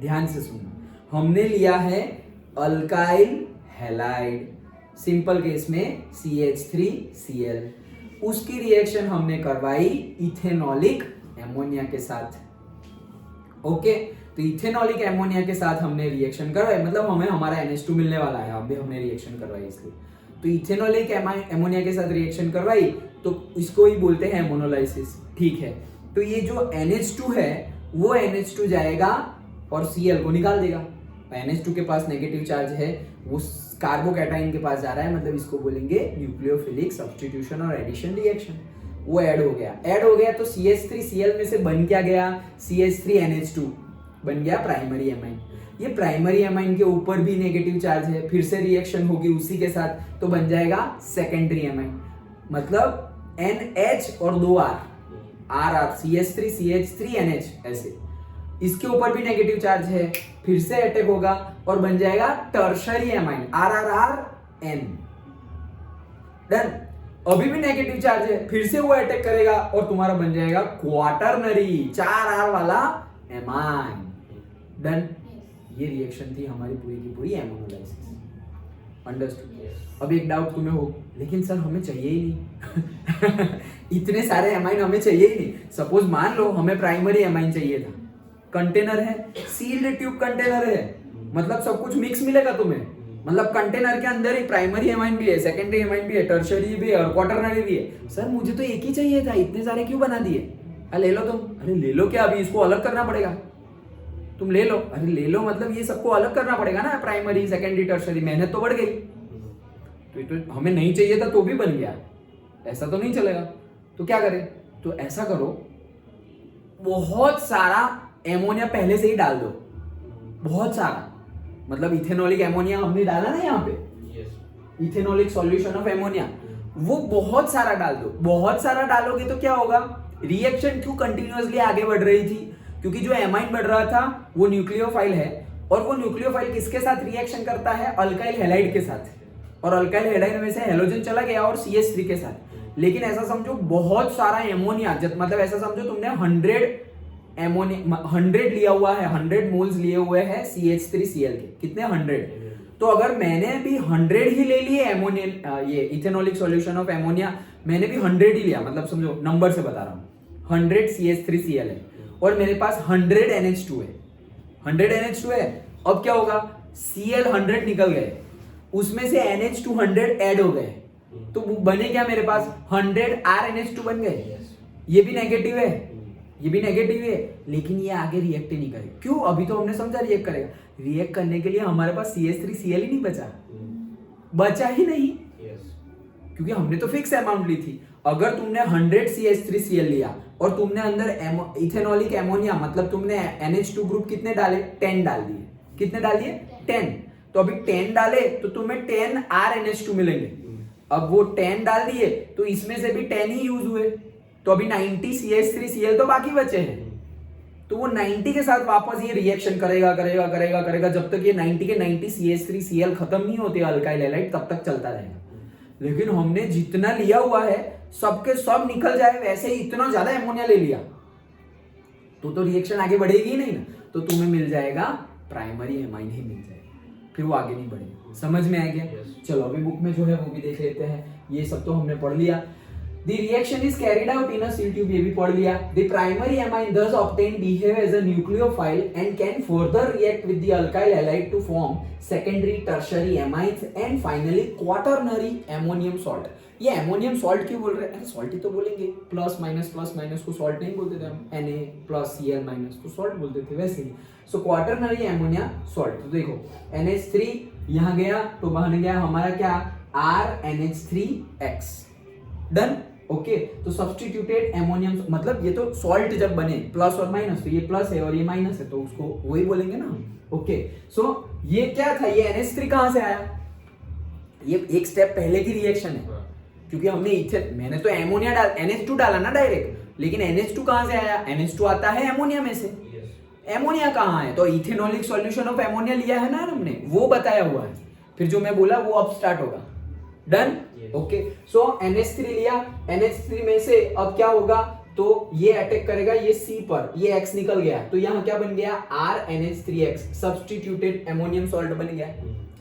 ध्यान से सुनो। हमने लिया है अल्काइल हैलाइड, सिंपल केस में CH3Cl, उसकी रिएक्शन हमने करवाई इथेनॉलिक एमोनिया के साथ। ओके, तो इथेनॉलिक एमोनिया के साथ हमने रिएक्शन करवाई, मतलब हमें हमारा NH2 मिलने वाला है, अब भी हमने रिएक्शन करवाई इसलिए। तो इथेनॉलिक एमोनिया के साथ रिएक्शन करवाई तो इसको ही बोलते हैं एमोनोलाइसिस, ठीक है। तो ये जो NH2 है वो NH2 जाएगा और Cl को निकाल देगा। NH2 के पास नेगेटिव चार्ज है, वो कार्बोकैटाइन के पास जा रहा है, मतलब इसको बोलेंगे न्यूक्लियोफिलिक सब्स्टिट्यूशन और एडिशन रिएक्शन। वो ऐड हो गया तो CH3Cl में से बन क्या गया, CH3NH2 बन गया प्राइमरी एमाइन। ये प्राइमरी एमाइन के ऊपर भी नेगेटिव चार्ज है, फिर से रिएक्शन होगी उसी के साथ तो बन जाएगा सेकेंडरी एमाइन, मतलब NH और 2 R CH3CH3NH ऐसे। इसके ऊपर भी नेगेटिव चार्ज है, फिर से अटैक होगा और बन जाएगा टर्शरी एमाइन RRRN। डन। अभी भी नेगेटिव चार्ज है, फिर से वो अटैक करेगा और तुम्हारा बन जाएगा क्वाटरनरी 4 R वाला एमाइन। डन। ये रिएक्शन थी हमारी पूरी की पूरी एमोनोलाइसिस। अंडरस्टूड। अब एक डाउट तुम्हें हो, लेकिन सर हमें चाहिए ही नहीं इतने सारे एमाइन हमें चाहिए ही नहीं। सपोज मान लो हमें प्राइमरी एमाइन चाहिए था, कंटेनर है, सील्ड ट्यूब कंटेनर है, मतलब सब कुछ मिक्स मिलेगा तुम्हें, मतलब कंटेनर के अंदर ही प्राइमरी एमाइन भी है, सेकेंडरी एमाइन भी है, टर्शरी भी है और क्वाटरनरी भी है। सर मुझे तो एक ही चाहिए था, इतने सारे क्यों बना दिए? ले लो तुम। अरे ले लो क्या, अभी इसको अलग करना पड़ेगा, तुम ले लो। अरे ले लो मतलब ये सबको अलग करना पड़ेगा ना, प्राइमरी सेकेंडरी टर्शरी, मेहनत तो बढ़ गई। तो हमें नहीं चाहिए था तो भी बन गया, ऐसा तो नहीं चलेगा। तो क्या करें? तो ऐसा करो, बहुत सारा एमोनिया पहले से ही डाल दो, बहुत सारा, मतलब इथेनॉलिक एमोनिया हमने डाला ना यहाँ पे, इथेनॉलिक सॉल्यूशन ऑफ एमोनिया, वो बहुत सारा डाल दो। बहुत सारा डालोगे तो क्या होगा, रिएक्शन क्यों कंटिन्यूअसली आगे बढ़ रही थी? क्योंकि जो एमाइन बढ़ रहा था वो न्यूक्लियोफाइल है, और वो न्यूक्लियोफाइल किसके साथ रिएक्शन करता है? अल्काइल हैलाइड के साथ, और अल्काइल हैलाइड में से हेलोजन चला गया और CH3 के साथ। लेकिन ऐसा समझो बहुत सारा एमोनिया, मतलब ऐसा समझो तुमने 100 लिया हुआ है, 100 मोल्स लिए हुए हैं CH3Cl के, कितने? 100। तो अगर मैंने भी 100 ही ले लिए एमोनिया, ये इथेनॉलिक सॉल्यूशन ऑफ एमोनिया मैंने भी 100 ही लिया, मतलब समझो नंबर से बता रहा हूँ, 100 CH3Cl है और मेरे पास 100 NH2 है, 100 NH2 है। अब क्या होगा, Cl 100 निकल गए, उसमें से NH2 100 ऐड हो गए, तो बने क्या मेरे पास? 100 RNH2 बन गए। ये भी नेगेटिव है, ये भी नेगेटिव है, लेकिन ये आगे रिएक्ट ही नहीं करेगा। क्यों? अभी तो हमने समझा रिएक्ट करेगा। रिएक्ट करने के लिए हमारे पास CH3Cl ही नहीं बचा ही नहीं, क्योंकि हमने तो फिक्स अमाउंट ली थी। अगर तुमने 100 CH3Cl लिया और तुमने अंदर इथेनॉलिक एमोनिया, मतलब तुमने NH2 ग्रुप कितने डाले? 10 डाल दिए। कितने डाल दिए? 10। तो अभी 10 डाले तो तुम्हें 10 RNH2 मिलेंगे। अब वो 10 डाल दिए तो इसमें से भी 10 ही यूज हुए, तो अभी 90 CH3Cl तो बाकी बचे हैं। तो वो 90 के साथ वापस ये रिएक्शन करेगा जब तक ये 90 के 90 CH3Cl खत्म नहीं होते अल्काइल हैलाइड, तब तक चलता रहेगा। लेकिन हमने जितना लिया हुआ है सबके सब निकल जाए, वैसे ही इतना ज्यादा एमोनिया ले लिया तो रिएक्शन आगे बढ़ेगी ही नहीं ना, तो तुम्हें मिल जाएगा प्राइमरी एमाइन ही मिल जाएगा, फिर वो आगे नहीं बढ़ेगा। समझ में आ गया? चलो अभी बुक में जो है वो भी देख लेते हैं। ये सब तो हमने पढ़ लिया। The reaction is carried out in a seal tube, ये भी पढ़ लिया। The primary amine thus obtained behave as a nucleophile and can further react with the alkyl halide to form secondary, tertiary amines and finally quaternary ammonium salt। ये अमोनियम सॉल्ट क्यों बोल रहे हैं? अरे सॉल्ट ही तो बोलेंगे, प्लस माइनस को सॉल्ट नहीं बोलते थे हम, Na प्लस Cl माइनस तो सॉल्ट बोलते थे वैसे ही। सो क्वाटरनरी एमोनिया सॉल्ट। तो देखो NH3 यहाँ गया तो बन गया हमारा क्या? RNH3X। डन। ओके, तो सब्स्टिट्यूटेड एमोनियम, मतलब ये तो सॉल्ट जब बने प्लस और माइनस, तो ये प्लस है और ये माइनस है, तो उसको वही बोलेंगे ना हम। ओके सो ये क्या था, ये NH3 कहां से आया, ये एक स्टेप पहले की रिएक्शन है, क्योंकि हमने इथेन, मैंने तो एमोनिया डाल NH2 डाला ना डायरेक्ट, लेकिन NH2 कहां से आया, NH2 आता है एमोनिया में से। एमोनिया कहाँ है, तो इथेनॉलिक सॉल्यूशन ऑफ एमोनिया लिया है ना हमने, वो बताया हुआ है, फिर जो मैं बोला वो अब स्टार्ट होगा। डन, ओके सो NH3 लिया, NH3 में से अब क्या होगा, तो ये अटैक करेगा ये C पर, ये X निकल गया, तो यहाँ क्या बन गया RNH3X, सब्स्टिट्यूटेड एमोनियम सॉल्ट बन गया।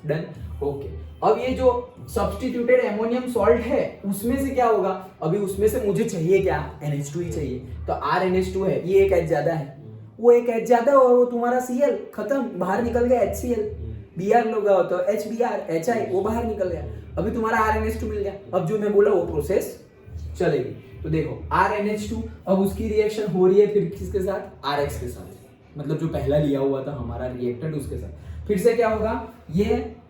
डन, ओके अब ये जो सब्स्टिट्यूटेड एमोनियम सॉल्ट है उसमें से क्या होगा, अभी उसमें से मुझे चाहिए क्या, NH2 ही चाहिए, तो RNH2 है, ये एक H ज्यादा है, वो एक H ज्यादा है और वो तुम्हारा Cl खत्म, बाहर निकल गया HCl, Br लगा हो तो HBr, HI वो बाहर निकल गया, अभी तुम्हारा RNH2 मिल गया। अब जो मैं बोला वो प्रोसेस चलेगी, तो देखो RNH2 अब उसकी रिएक्शन हो रही है फिर किसके साथ, RX के साथ, मतलब जो पहला लिया हुआ था हमारा रिएक्टेंट उसके साथ, फिर से क्या होगा, ये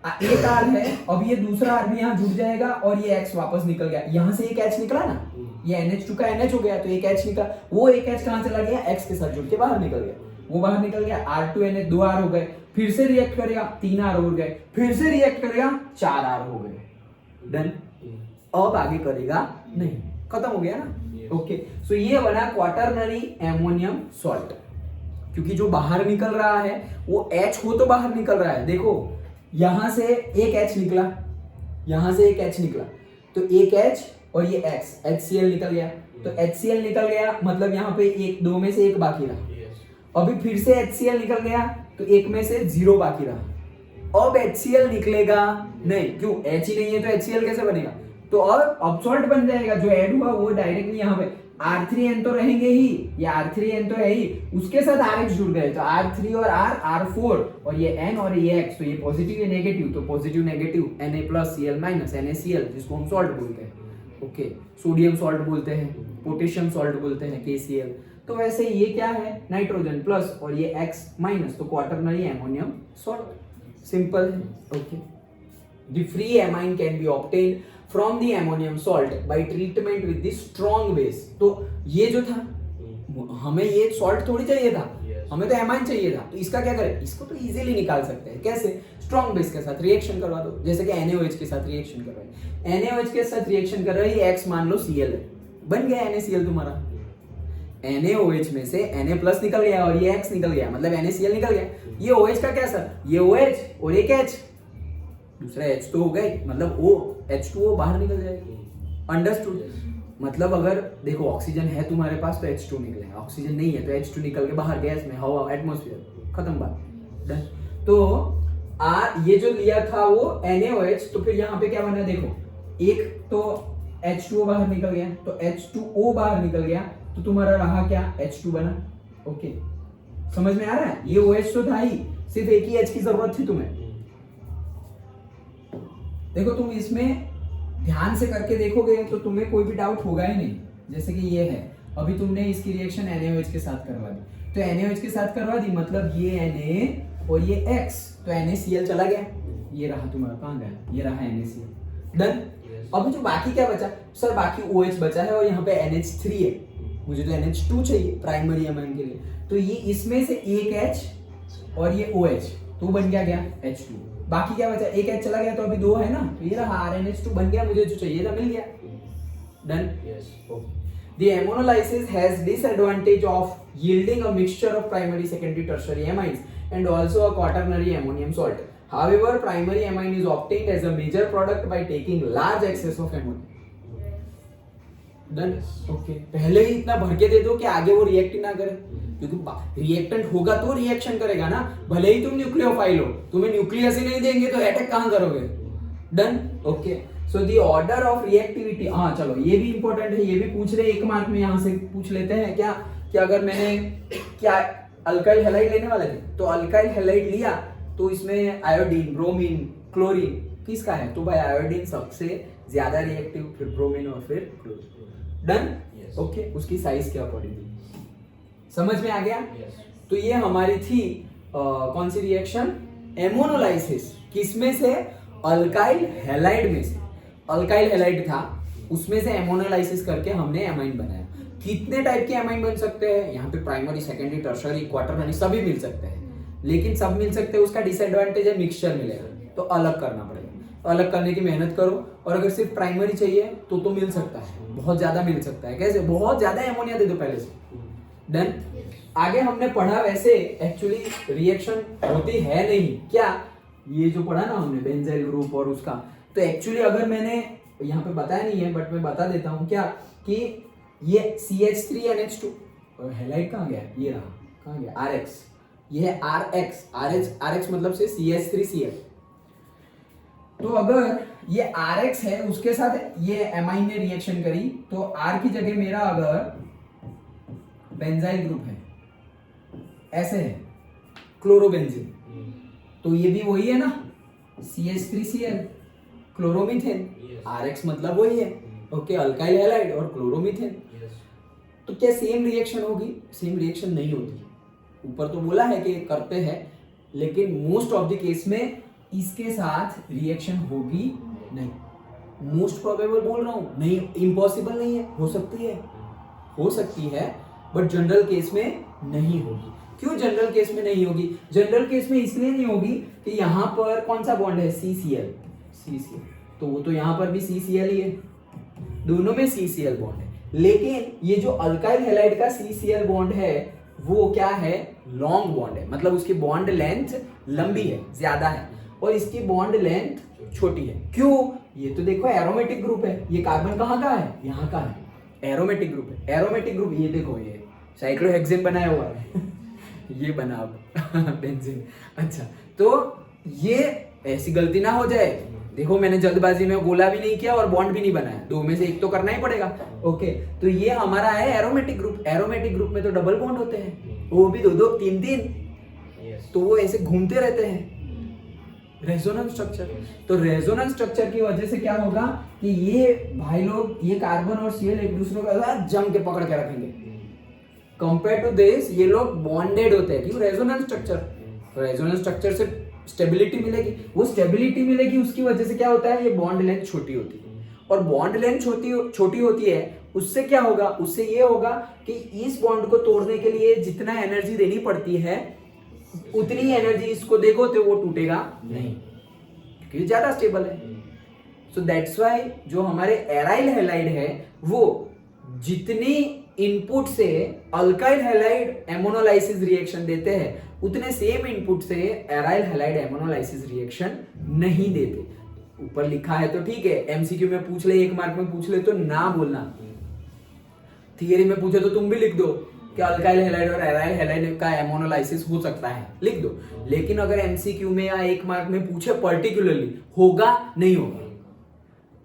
एक R है, अब ये दूसरा R भी यहाँ जुड़ जाएगा और ये X वापस निकल गया, यहाँ से एक H निकला ना, ये NH2 का NH हो गया तो एक H निकला, वो एक H कहाँ चला गया, X के साथ जुड़ के बाहर निकल गया, वो बाहर निकल गया, R2NH 2 R हो गए, फिर से रिएक्ट करेगा 3 R हो गए, फिर से रिएक्ट करेगा 4 R हो गए। डन, अब आगे करेगा नहीं, खत्म हो गया ना। ओके सो ये बना क्वाटरनरी एमोनियम सॉल्ट, क्योंकि जो बाहर निकल रहा है वो H हो तो बाहर निकल रहा है, देखो यहां से एक H निकला, यहां से एक H निकला, तो एक H और ये X, HCl निकल गया, तो HCl निकल गया मतलब यहाँ पे एक, दो में से एक बाकी रहा, अभी फिर से HCl निकल गया तो एक में से 0 बाकी रहा, अब HCl निकलेगा नहीं, क्यों, H ही नहीं है तो HCl कैसे बनेगा, तो अब सॉल्ट बन जाएगा, जो ऐड हुआ वो डायरेक्टली यहाँ पे R3N तो रहेंगे ही, ये R3N तो है ही, उसके साथ RX जुड़ गए तो R3 और R, R4 और ये N और ये X, तो ये पॉजिटिव या नेगेटिव, तो पॉजिटिव नेगेटिव Na+Cl- NaCl, जिसको हम सॉल्ट बोलते हैं। ओके सोडियम सॉल्ट बोलते हैं, पोटेशियम सॉल्ट बोलते हैं KCl, तो वैसे ये क्या है, नाइट्रोजन प्लस और ये X-, तो क्वाटरनरी एमोनियम सॉल्ट, सिंपल है। Okay the free amine can be obtained from the ammonium salt bye treatment with the strong base, तो ये जो था हमें ये सॉल्ट थोड़ी चाहिए था, हमें तो एमाइन चाहिए था, तो इसका क्या करें, इसको तो इजीली निकाल सकते हैं, कैसे, स्ट्रॉन्ग बेस के साथ रिएक्शन करवा दो, जैसे कि NaOH के साथ रिएक्शन कर रहे हैं, NaOH के साथ रिएक्शन कर रहे हैं, ये X मान लो Cl है, बन गया NaCl तुम्हारा, NaOH में से Na+ निकल गया और ये X निकल गया, मतलब NaCl निकल गया, ये OH का क्या सर, ये OH और एक H, दूसरा H तो हो गई, मतलब O H2O बाहर निकल जाएगी, अंडरस्टूड, मतलब अगर देखो ऑक्सीजन है तुम्हारे पास तो H2 निकलेगा, ऑक्सीजन नहीं है तो H2 निकल के बाहर गैस में, हवा, एटमॉस्फेयर, खत्म बात। डन, तो ये जो लिया था वो NaOH, तो फिर यहाँ पे क्या बना, देखो एक तो H2O बाहर निकल गया, तो H2O बाहर निकल गया, तो तुम्हारा रहा क्या, H2 बना। ओके समझ में आ रहा है, ये OH तो था ही, सिर्फ एक ही H की जरूरत थी तुम्हें। देखो तुम इसमें ध्यान से करके देखोगे तो तुम्हें कोई भी डाउट होगा ही नहीं, जैसे कि ये है, अभी तुमने इसकी रिएक्शन NaOH के साथ करवा दी, तो NaOH के साथ करवा दी मतलब ये Na और ये X, तो NaCl चला गया, ये रहा तुम्हारा, कहाँ गया, ये रहा NaCl। डन, अभी जो बाकी क्या बचा, सर बाकी OH बचा है और यहाँ पे NH3 है, मुझे तो NH2 चाहिए प्राइमरी एमाइन के लिए, तो ये इसमें से एक H और ये OH, तो बन गया H2, बाकी क्या बचा, एक H चला गया तो अभी 2 है ना, तो ये रहा RNH2 बन गया, मुझे जो चाहिए था मिल गया। Done, the ammonolysis has disadvantage of yielding a mixture of primary, secondary, tertiary amines and also a quaternary ammonium salt. However, primary amine is obtained as a major product by taking large excess of ammonia. Done, okay पहले ही इतना भर के दे दो कि आगे वो रिएक्ट ही ना करे, क्योंकि रिएक्टेंट होगा तो रिएक्शन करेगा ना, भले ही तुम न्यूक्लियोफाइल हो, तुम्हें न्यूक्लियस ही नहीं देंगे तो अटैक कहां करोगे। Done, okay so the order of reactivity, हाँ चलो ये भी इंपॉर्टेंट है, ये भी पूछ रहे, 1 मार्क में यहाँ से पूछ लेते हैं क्या, कि अगर मैंने क्या अल्काइल हैलाइड लेने वाले थे, तो अल्काइल हैलाइड लिया तो इसमें आयोडीन, ब्रोमीन, क्लोरीन किसका है, तो भाई आयोडीन सबसे ज्यादा रिएक्टिव, फिर ब्रोमीन और फिर क्लोरीन। डन, ओके उसकी साइज के अकॉर्डिंग समझ में आ गया। तो ये हमारी थी कौन सी रिएक्शन, एमोनोलाइसिस, किसमें से, अल्काइल हैलाइड में से, अल्काइल हैलाइड था उसमें से एमोनोलाइसिस करके हमने एमाइन बनाया। कितने टाइप के एमाइन बन सकते हैं, यहाँ पे प्राइमरी, सेकेंडरी, टर्शियरी, क्वाटरनरी सभी मिल सकते हैं, लेकिन सब मिल सकते हैं, उसका डिसएडवांटेज है मिक्सचर मिलेगा, तो अलग करना पड़ेगा। तो अलग करने की मेहनत करो, और अगर सिर्फ प्राइमरी चाहिए तो मिल सकता है, बहुत ज्यादा मिल सकता है। कैसे? बहुत ज्यादा एमोनिया दे दो पहले से। डन। आगे हमने पढ़ा, वैसे एक्चुअली रिएक्शन होती है नहीं क्या, ये जो पढ़ा ना हमने बेंजाइल ग्रुप और उसका, तो एक्चुअली अगर मैंने यहाँ पे बताया नहीं है बट मैं बता देता हूँ क्या, कि ये CH3NH2 हैलाइड कहाँ गया, ये रहा, कहाँ गया, RX, ये है RX मतलब से CH3Cl। तो अगर ये RX है, उसके साथ ये एमाइन ने रिएक्शन करी, तो R की जगह मेरा अगर बेंजाइल ग्रुप है, ऐसे है क्लोरोबेंजीन, तो ये भी वही है ना, CH3Cl क्लोरोमीथेन, RX मतलब वही है, ओके, अल्काइल हैलाइड और क्लोरोमीथेन। तो क्या सेम रिएक्शन होगी? सेम रिएक्शन नहीं होती। ऊपर तो बोला है कि करते हैं, लेकिन मोस्ट ऑफ द केस में इसके साथ रिएक्शन होगी नहीं। मोस्ट प्रोबेबल बोल रहा हूं, नहीं, इम्पॉसिबल नहीं है, हो सकती है, बट जनरल केस में नहीं होगी। क्यों जनरल केस में नहीं होगी? जनरल केस में इसलिए नहीं होगी कि यहाँ पर कौन सा बॉन्ड है, CCl, तो वो तो यहाँ पर भी CCl ही है, दोनों में CCl बॉन्ड है। लेकिन ये जो अल्काइल हैलाइड का CCl बॉन्ड है, वो क्या है, लॉन्ग बॉन्ड है, मतलब उसकी बॉन्ड लेंथ लंबी है, ज्यादा है, और इसकी बॉन्ड लेंथ छोटी है। क्यों? ये तो देखो एरोमेटिक ग्रुप है, ये कार्बन कहाँ का है, यहाँ का है, एरोमेटिक ग्रुप है। एरोमेटिक ग्रुप, ये देखो, ये साइक्लोहेक्सेन बनाया हुआ है ये बना बेंजीन। अच्छा, तो ये ऐसी गलती ना हो जाए, देखो मैंने जल्दबाजी में बोला भी नहीं किया और बॉन्ड भी नहीं बनाया, दो में से एक तो करना ही पड़ेगा। ओके, तो ये हमारा है एरोमेटिक ग्रुप। एरोमेटिक ग्रुप में तो डबल बॉन्ड होते हैं, वो भी 2-2, 3-3, तो वो ऐसे घूमते रहते हैं, रेजोनेंस स्ट्रक्चर। तो रेजोनेंस स्ट्रक्चर की वजह से क्या होगा कि ये भाई लोग, ये कार्बन और Cl एक दूसरे को जम के पकड़ के रखेंगे। कंपेयर टू दिस ये लोग बॉन्डेड होते हैं, क्यों? Resonance structure. रेजोनेंस स्ट्रक्चर से स्टेबिलिटी मिलेगी, वो स्टेबिलिटी मिलेगी, उसकी वजह से क्या होता है, ये बॉन्ड लेंथ छोटी होती है, और बॉन्ड लेंथ छोटी होती है, उससे क्या होगा, उससे ये होगा कि इस बॉन्ड को तोड़ने के लिए जितना एनर्जी देनी पड़ती है, उतनी एनर्जी इसको देखो तो वो टूटेगा नहीं, क्योंकि ज्यादा स्टेबल है। सो दैट्स व्हाई जो हमारे एराइल हैलाइड है, वो जितनी इनपुट से अल्काइल हैलाइड एमोनोलाइसिस रिएक्शन देते हैं, उतने सेम इनपुट से एराइल हैलाइड एमोनोलाइसिस रिएक्शन नहीं देते। ऊपर लिखा है तो ठीक है, एमसीक्यू में पूछ ले, 1 मार्क में पूछ ले तो ना बोलना, थियरी में पूछे तो तुम भी लिख दो कि अल्काइल हैलाइड और एराइल हैलाइड का एमोनोलाइसिस हो सकता है, लिख दो। लेकिन अगर एमसीक्यू में या 1 मार्क में पूछे पर्टिकुलरली, होगा नहीं होगा,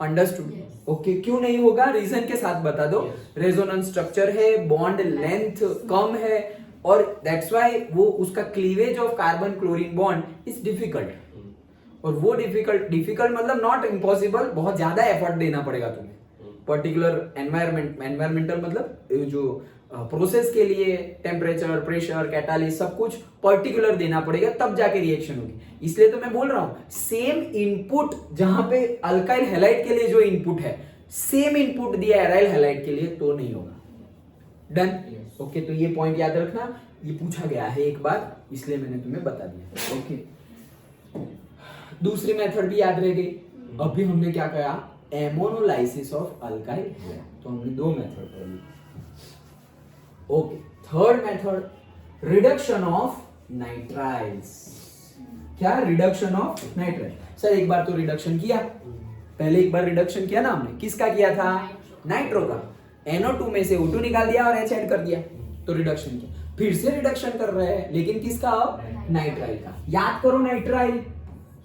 अंडरस्टूड? ओके, क्यों नहीं होगा, रीजन के साथ बता दो। रेजोनेंस स्ट्रक्चर है, बॉन्ड लेंथ कम है, और दैट्स व्हाई वो उसका cleavage of carbon chlorine bond is difficult. और वो डिफिकल्ट मतलब नॉट इम्पॉसिबल, बहुत ज्यादा एफर्ट देना पड़ेगा तुम्हें पर्टिकुलर एनवायरमेंटल मतलब जो प्रोसेस के लिए टेम्परेचर, प्रेशर, कैटालिस्ट सब कुछ पर्टिकुलर देना पड़ेगा, तब जाके रिएक्शन होगी। इसलिए तो मैं बोल रहा हूं, सेम इनपुट जहां पे अल्काइल हैलाइड के लिए जो इनपुट है, सेम इनपुट दिया एराइल हैलाइड के लिए तो नहीं होगा। डन? ओके, तो ये पॉइंट याद रखना, ये पूछा गया है एक बार, इसलिए मैंने तुम्हें बता दिया। ओके, दूसरी मेथड भी याद रह गई। अभी हमने क्या कहा, एमोनोलाइसिस ऑफ अल्काइल हैलाइड, तो हमने 2 मेथड पढ़ी। Okay, third method, reduction of nitriles. क्या? Reduction of nitrile. सर एक बार तो रिडक्शन किया, पहले एक बार रिडक्शन किया ना हमने, किसका किया था, नाइट्रो का। NO2 में से O2 निकाल दिया और H ऐड कर दिया, तो रिडक्शन किया। फिर से रिडक्शन कर रहे हैं, लेकिन किसका, नाइट्राइल का। याद करो, nitrile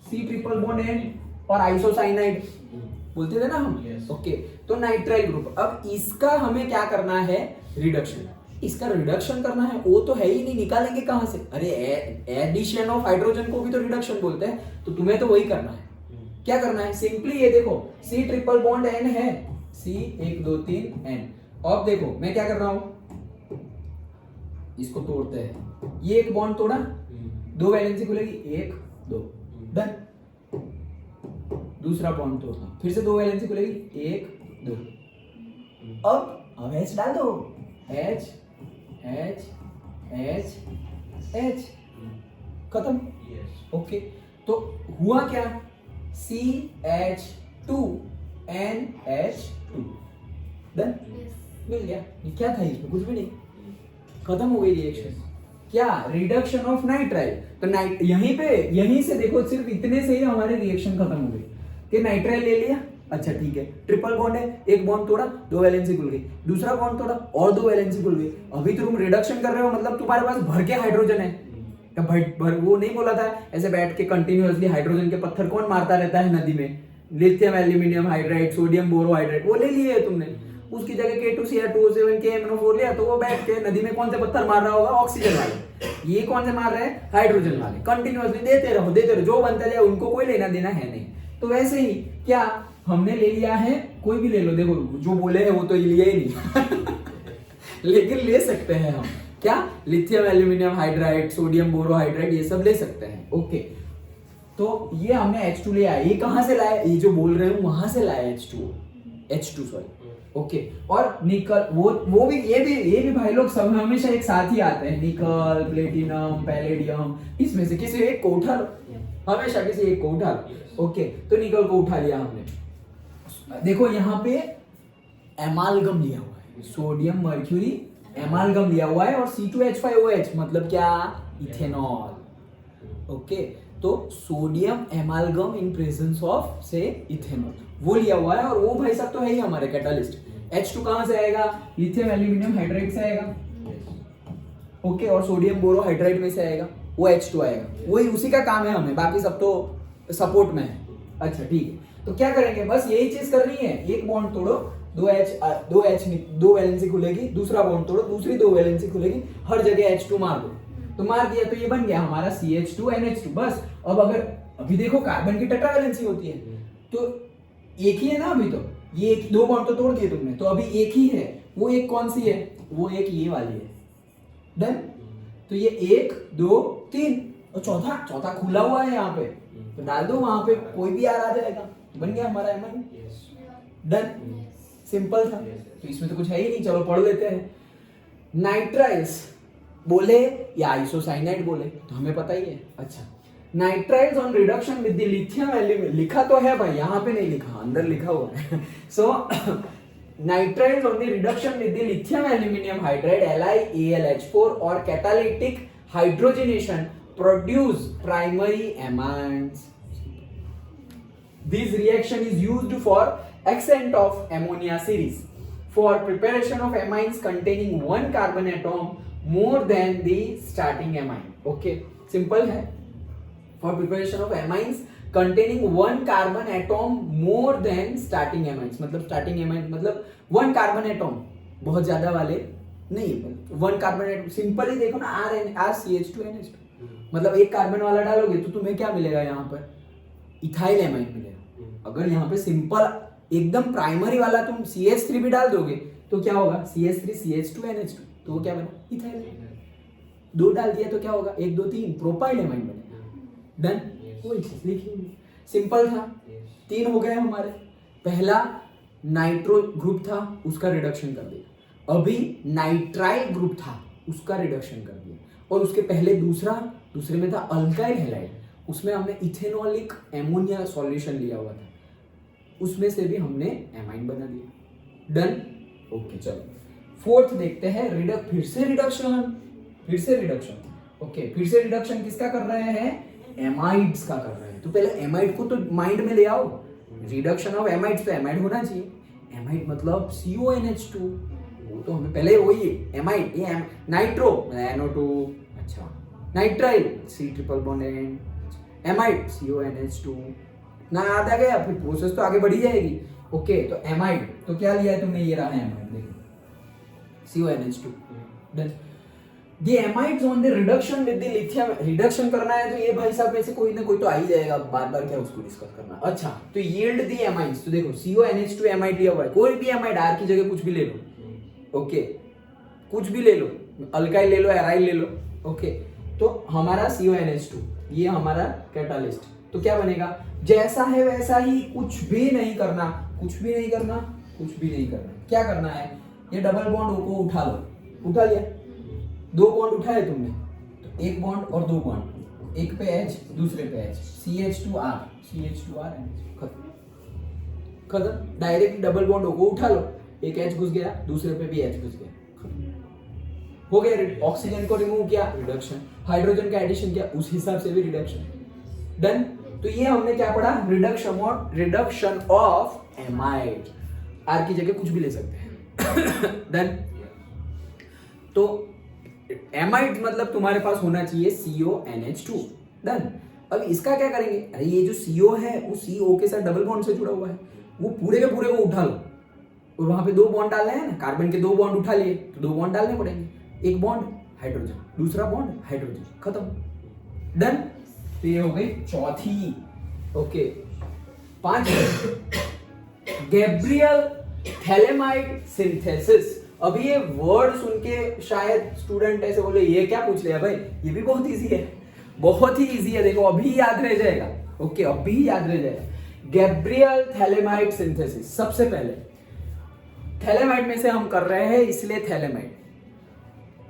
C triple bond N और आइसोसाइनाइड बोलते थे ना हम। ओके, तो नाइट्राइल ग्रुप। अब इसका हमें क्या करना है, रिडक्शन। इसका रिडक्शन करना है, वो तो है ही नहीं, निकालेंगे कहां से? अरे एडिशन ऑफ हाइड्रोजन को भी तो रिडक्शन बोलते हैं, तो तुम्हें तो वही करना है। क्या करना है, सिंपली ये देखो, C ट्रिपल बॉन्ड N है, C 1 2 3 N। अब देखो मैं क्या कर रहा हूं, इसको तोड़ते हैं, ये एक बॉन्ड तोड़ा, 2 वैलेंसी खुलेगी, 1 2, डन। दूसरा बॉन्ड तोड़ता हूं, फिर से 2 वैलेंसी खुलेगी, 1 2। अब H डाल दो, H H H H, खत्म। ओके तो हुआ क्या, CH2NH2 डन, मिल गया। ये क्या था इसमें, कुछ भी नहीं, खत्म हो गई रिएक्शन। क्या, रिडक्शन ऑफ नाइट्राइल। तो यहीं से देखो, सिर्फ इतने से ही हमारी रिएक्शन खत्म हो गई कि नाइट्राइल ले लिया, अच्छा ठीक है, ट्रिपल बॉन्ड है, एक बॉन्ड तोड़ा, 2 वैलेंसी खुल गई, दूसरा बॉन्ड तोड़ा और 2 वैलेंसी खुल गई। अभी तो तुम रिडक्शन कर रहे हो, मतलब तुम्हारे पास भर के हाइड्रोजन है। भर वो नहीं बोला था ऐसे बैठ के कंटिन्यूअसली हाइड्रोजन के पत्थर कौन मारता रहता है नदी में, lithium aluminium hydride, sodium borohydride, वो ले लिए तुमने, उसकी जगह K2Cr2O7 KMnO4 लिया, तो वो बैठ के नदी में कौन से पत्थर मार रहा होगा, ऑक्सीजन वाले। ये कौन से मार रहे हैं, हाइड्रोजन वाले। कंटिन्यूअसली देते रहो, जो बनता जाए, उनको कोई लेना देना है नहीं। तो वैसे ही क्या हमने ले लिया है, कोई भी ले लो, देखो जो बोले हैं वो तो लिया ही नहीं लेकिन ले सकते हैं हम, क्या, lithium aluminium hydride, sodium borohydride, ये सब ले सकते हैं। ओके तो ये हमने H2 लिया है। ये कहां से लाया, ये जो बोल रहे हूं वहां से लाया H2 सॉरी। ओके और निकल, वो भी ये भी भाई लोग सब हमेशा एक साथ ही आते हैं, निकल, प्लेटिनम, पैलेडियम, इसमें से किसी एक को उठा लो, हमेशा किसी एक को उठा लो। ओके तो निकल को उठा लिया हमने। देखो यहाँ पे एमालगम लिया हुआ है, सोडियम मर्क्यूरी एमालगम लिया हुआ है, और C2H5OH मतलब क्या, इथेनॉल। ओके तो सोडियम एमालगम इन प्रेजेंस ऑफ से इथेनॉल, वो लिया हुआ है, और वो भाई साहब तो है ही हमारे कैटालिस्ट। H2 कहां से आएगा, लिथियम एल्यूमिनियम हाइड्राइड से आएगा। ओके और सोडियम बोरोहाइड्राइड में से आएगा, वो H2 आएगा, वही उसी का काम है हमें, बाकी सब तो सपोर्ट में है। अच्छा ठीक है, तो क्या करेंगे, बस यही चीज करनी है, एक बॉन्ड तोड़ो, 2 वैलेंसी खुलेगी, दूसरा बॉन्ड तोड़ो, दूसरी 2 वैलेंसी खुलेगी, हर जगह H2 मार दो, तो मार दिया तो ये बन गया हमारा CH2NH2 बस। अब अभी देखो कार्बन की टेट्रा वैलेंसी होती है, तो एक ही है ना अभी, तो ये एक 2 बॉन्ड तो तोड़ दिए तुमने, तो अभी एक ही है, वो एक कौन सी है, वो एक ये वाली है। डन, तो ये 1 2 3 और चौथा खुला हुआ है यहाँ पे, तो डाल दो वहां पे, कोई भी आ जाएगा, बन गया हमारा एमन। डन, सिंपल था। तो इसमें तो कुछ है ही नहीं, चलो पढ़ लेते हैं। नाइट्राइल्स बोले या आइसोसाइनाइड बोले तो हमें पता ही है। अच्छा, nitriles on reduction with the lithium aluminium, लिखा तो है भाई, यहाँ पे नहीं लिखा, अंदर लिखा हुआ है। So nitriles on the reduction with the lithium aluminium hydride LiAlH4 और catalytic hydrogenation produce primary amines. This reaction is used for ascent of ammonia series for preparation of amines containing one carbon atom more than the starting amine. Okay, simple है। For preparation of amines containing one carbon atom more than starting amines, मतलब starting amine मतलब one carbon atom, बहुत ज्यादा वाले नहीं, one carbon atom सिंपल ही देखो ना, RCH2NH2, मतलब एक कार्बन वाला डालोगे तो तुम्हें क्या मिलेगा, यहाँ पर इथाइल एमाइन मिलेगा। अगर यहाँ पे सिंपल एकदम प्राइमरी वाला तुम CH3 भी डाल दोगे तो क्या होगा, CH3 CH2NH2, तो वो क्या बना, इथाइल। 2 डाल दिया तो क्या होगा, 1 2 3 प्रोपाइल एमाइन बनेगा। डन, कोई चीज लिखी, सिंपल था। 3 हो गए हमारे। पहला नाइट्रो ग्रुप था, उसका रिडक्शन कर दिया। अभी नाइट्राइल ग्रुप था, उसका रिडक्शन कर दिया। और उसके पहले दूसरे में था अल्काइल हैलाइड, उसमें हमने इथेनॉलिक एमोनिया सॉल्यूशन लिया हुआ था, उसमें से भी हमने एमाइन बना दिया। डन, ओके चलो 4th देखते हैं, फिर से रिडक्शन। ओके, फिर से रिडक्शन किसका कर रहे हैं, एमाइड्स का कर रहे हैं। तो पहले एमाइड को तो माइंड में ले आओ, रिडक्शन ऑफ एमाइड्स, तो एमाइड होना चाहिए। एमाइड मतलब CONH2, वो तो हमें पहले वही एमाइड, ये नाइट्रो NO2, अच्छा nitrile C triple bond N, amide CONH2, ना याद आ गया, फिर प्रोसेस तो आगे बढ़ी जाएगी। ओके तो एमाइड, तो क्या लिया है तुमने, ये रहा एमाइड, देखो CONH2। Done, the amides on the reduction with the lithium, reduction करना है तो ये भाई साहब में से कोई ना कोई तो आ ही जाएगा, बार क्या उसको डिस्कस करना। अच्छा तो yield the amides, तो देखो CONH2 एमाइड लिया हुआ है, कोई भी एमाइड R की जगह कुछ भी ले लो। ओके, कुछ भी ले लो, अल्काइल ले लो, एराइल ले लो। ओके तो हमारा CONH2, ये हमारा कैटालिस्ट, तो क्या बनेगा, जैसा है वैसा ही, कुछ भी नहीं करना। क्या करना है, ये डबल बॉन्ड को उठा लो, उठा लिया, 2 बॉन्ड उठाए तुमने, तो 1 बॉन्ड और 2 बॉन्ड, एक पे H दूसरे पे H, CH2R खत्म। डायरेक्ट डबल बॉन्ड को उठा लो, एक H घुस गया, दूसरे पे भी H घुस गया, हो गया। ऑक्सीजन को रिमूव किया, रिडक्शन। हाइड्रोजन का एडिशन किया, उस हिसाब से भी रिडक्शन। डन। तो ये हमने क्या पढ़ा, रिडक्शन ऑफ एमाइड। आर की जगह कुछ भी ले सकते हैं। डन। तो एमाइड मतलब तुम्हारे पास होना चाहिए CONH2। डन। अब इसका क्या करेंगे, अरे ये जो CO है वो CO के साथ डबल बॉन्ड से जुड़ा हुआ है, वो पूरे के पूरे को उठा लो, और वहां पे 2 बॉन्ड डालने हैं ना, कार्बन के 2 बॉन्ड उठा लिए तो 2 बॉन्ड डालने पड़ेंगे, एक बॉन्ड हाइड्रोजन, दूसरा बॉन्ड हाइड्रोजन, खत्म। डन। तो ये हो गई चौथी। ओके। 5 Gabriel phthalimide synthesis. अभी ये वर्ड सुन के शायद स्टूडेंट ऐसे बोले ये क्या पूछ लिया भाई, ये भी बहुत इजी है, बहुत ही इजी है, देखो अभी याद रह जाएगा। ओके, अभी याद रह जाएगा। Gabriel phthalimide synthesis. सबसे पहले थैलेमाइड में से हम कर रहे हैं, इसलिए थैलेमाइड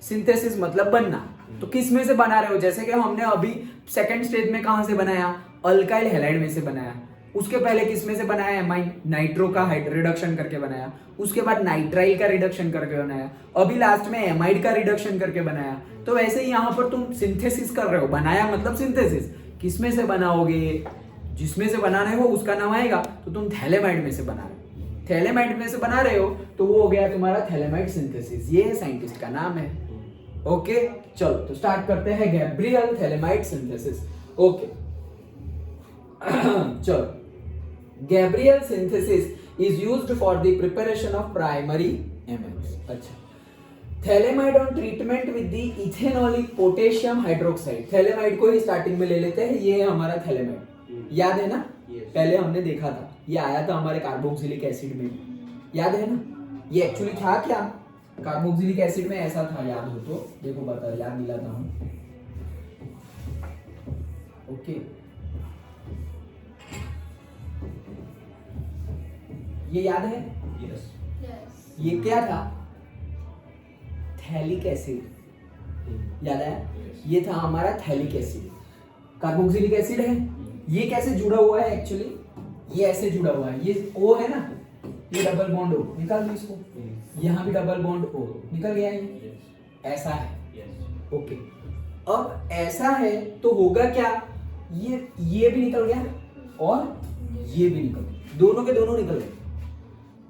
सिंथेसिस मतलब बनना। तो किस में से बना रहे हो, जैसे कि हमने अभी सेकंड स्टेज में कहां से बनाया, अल्काइल हैलाइड में से बनाया। उसके पहले किस में से बनाया, एमाइन, नाइट्रो का रिडक्शन करके बनाया। उसके बाद नाइट्राइल का रिडक्शन करके बनाया। अभी लास्ट में एमाइड का रिडक्शन करके बनाया। तो वैसे ही यहाँ पर तुम सिंथेसिस कर रहे हो, बनाया मतलब सिंथेसिस। किस में से बनाओगे, जिसमें से बनाने हो उसका नाम आएगा। तो तुम थैलेमाइड में से बना रहे हो, थैलेमाइड में से बना रहे हो तो वो हो गया तुम्हारा थैलेमाइड सिंथेसिस। ये साइंटिस्ट का नाम है। ओके, चलो तो स्टार्ट करते हैं गैब्रियल थैलेमाइड सिंथेसिस। ओके, चलो। Gabriel synthesis is used for the preparation of primary amines. अच्छा, phthalimide on treatment with the ethanolic potassium hydroxide. Phthalimide को ही स्टार्टिंग में ले लेते हैं, ये है हमारा थैलेमाइड। याद है ना, पहले हमने देखा था, ये आया था हमारे कार्बोक्सिलिक एसिड में, याद है ना। ये एक्चुअली था क्या, कार्बोक्सिलिक एसिड में ऐसा था, याद हो तो देखो, बता याद दिलाता हूं। ओके, ये याद है? यस। ये क्या था, थैलिक एसिड, याद है? ये था हमारा थैलिक एसिड। कार्बोक्सिलिक एसिड है, ये कैसे जुड़ा हुआ है एक्चुअली, ये ऐसे जुड़ा हुआ है, ये O है ना, ये डबल बॉन्ड O, निकाल दो इसको, यहाँ भी डबल बॉन्ड O, निकल गया ये, ऐसा है। ओके, अब ऐसा है तो होगा क्या, ये भी निकल गया और ये भी निकल गया, दोनों के दोनों निकल गए।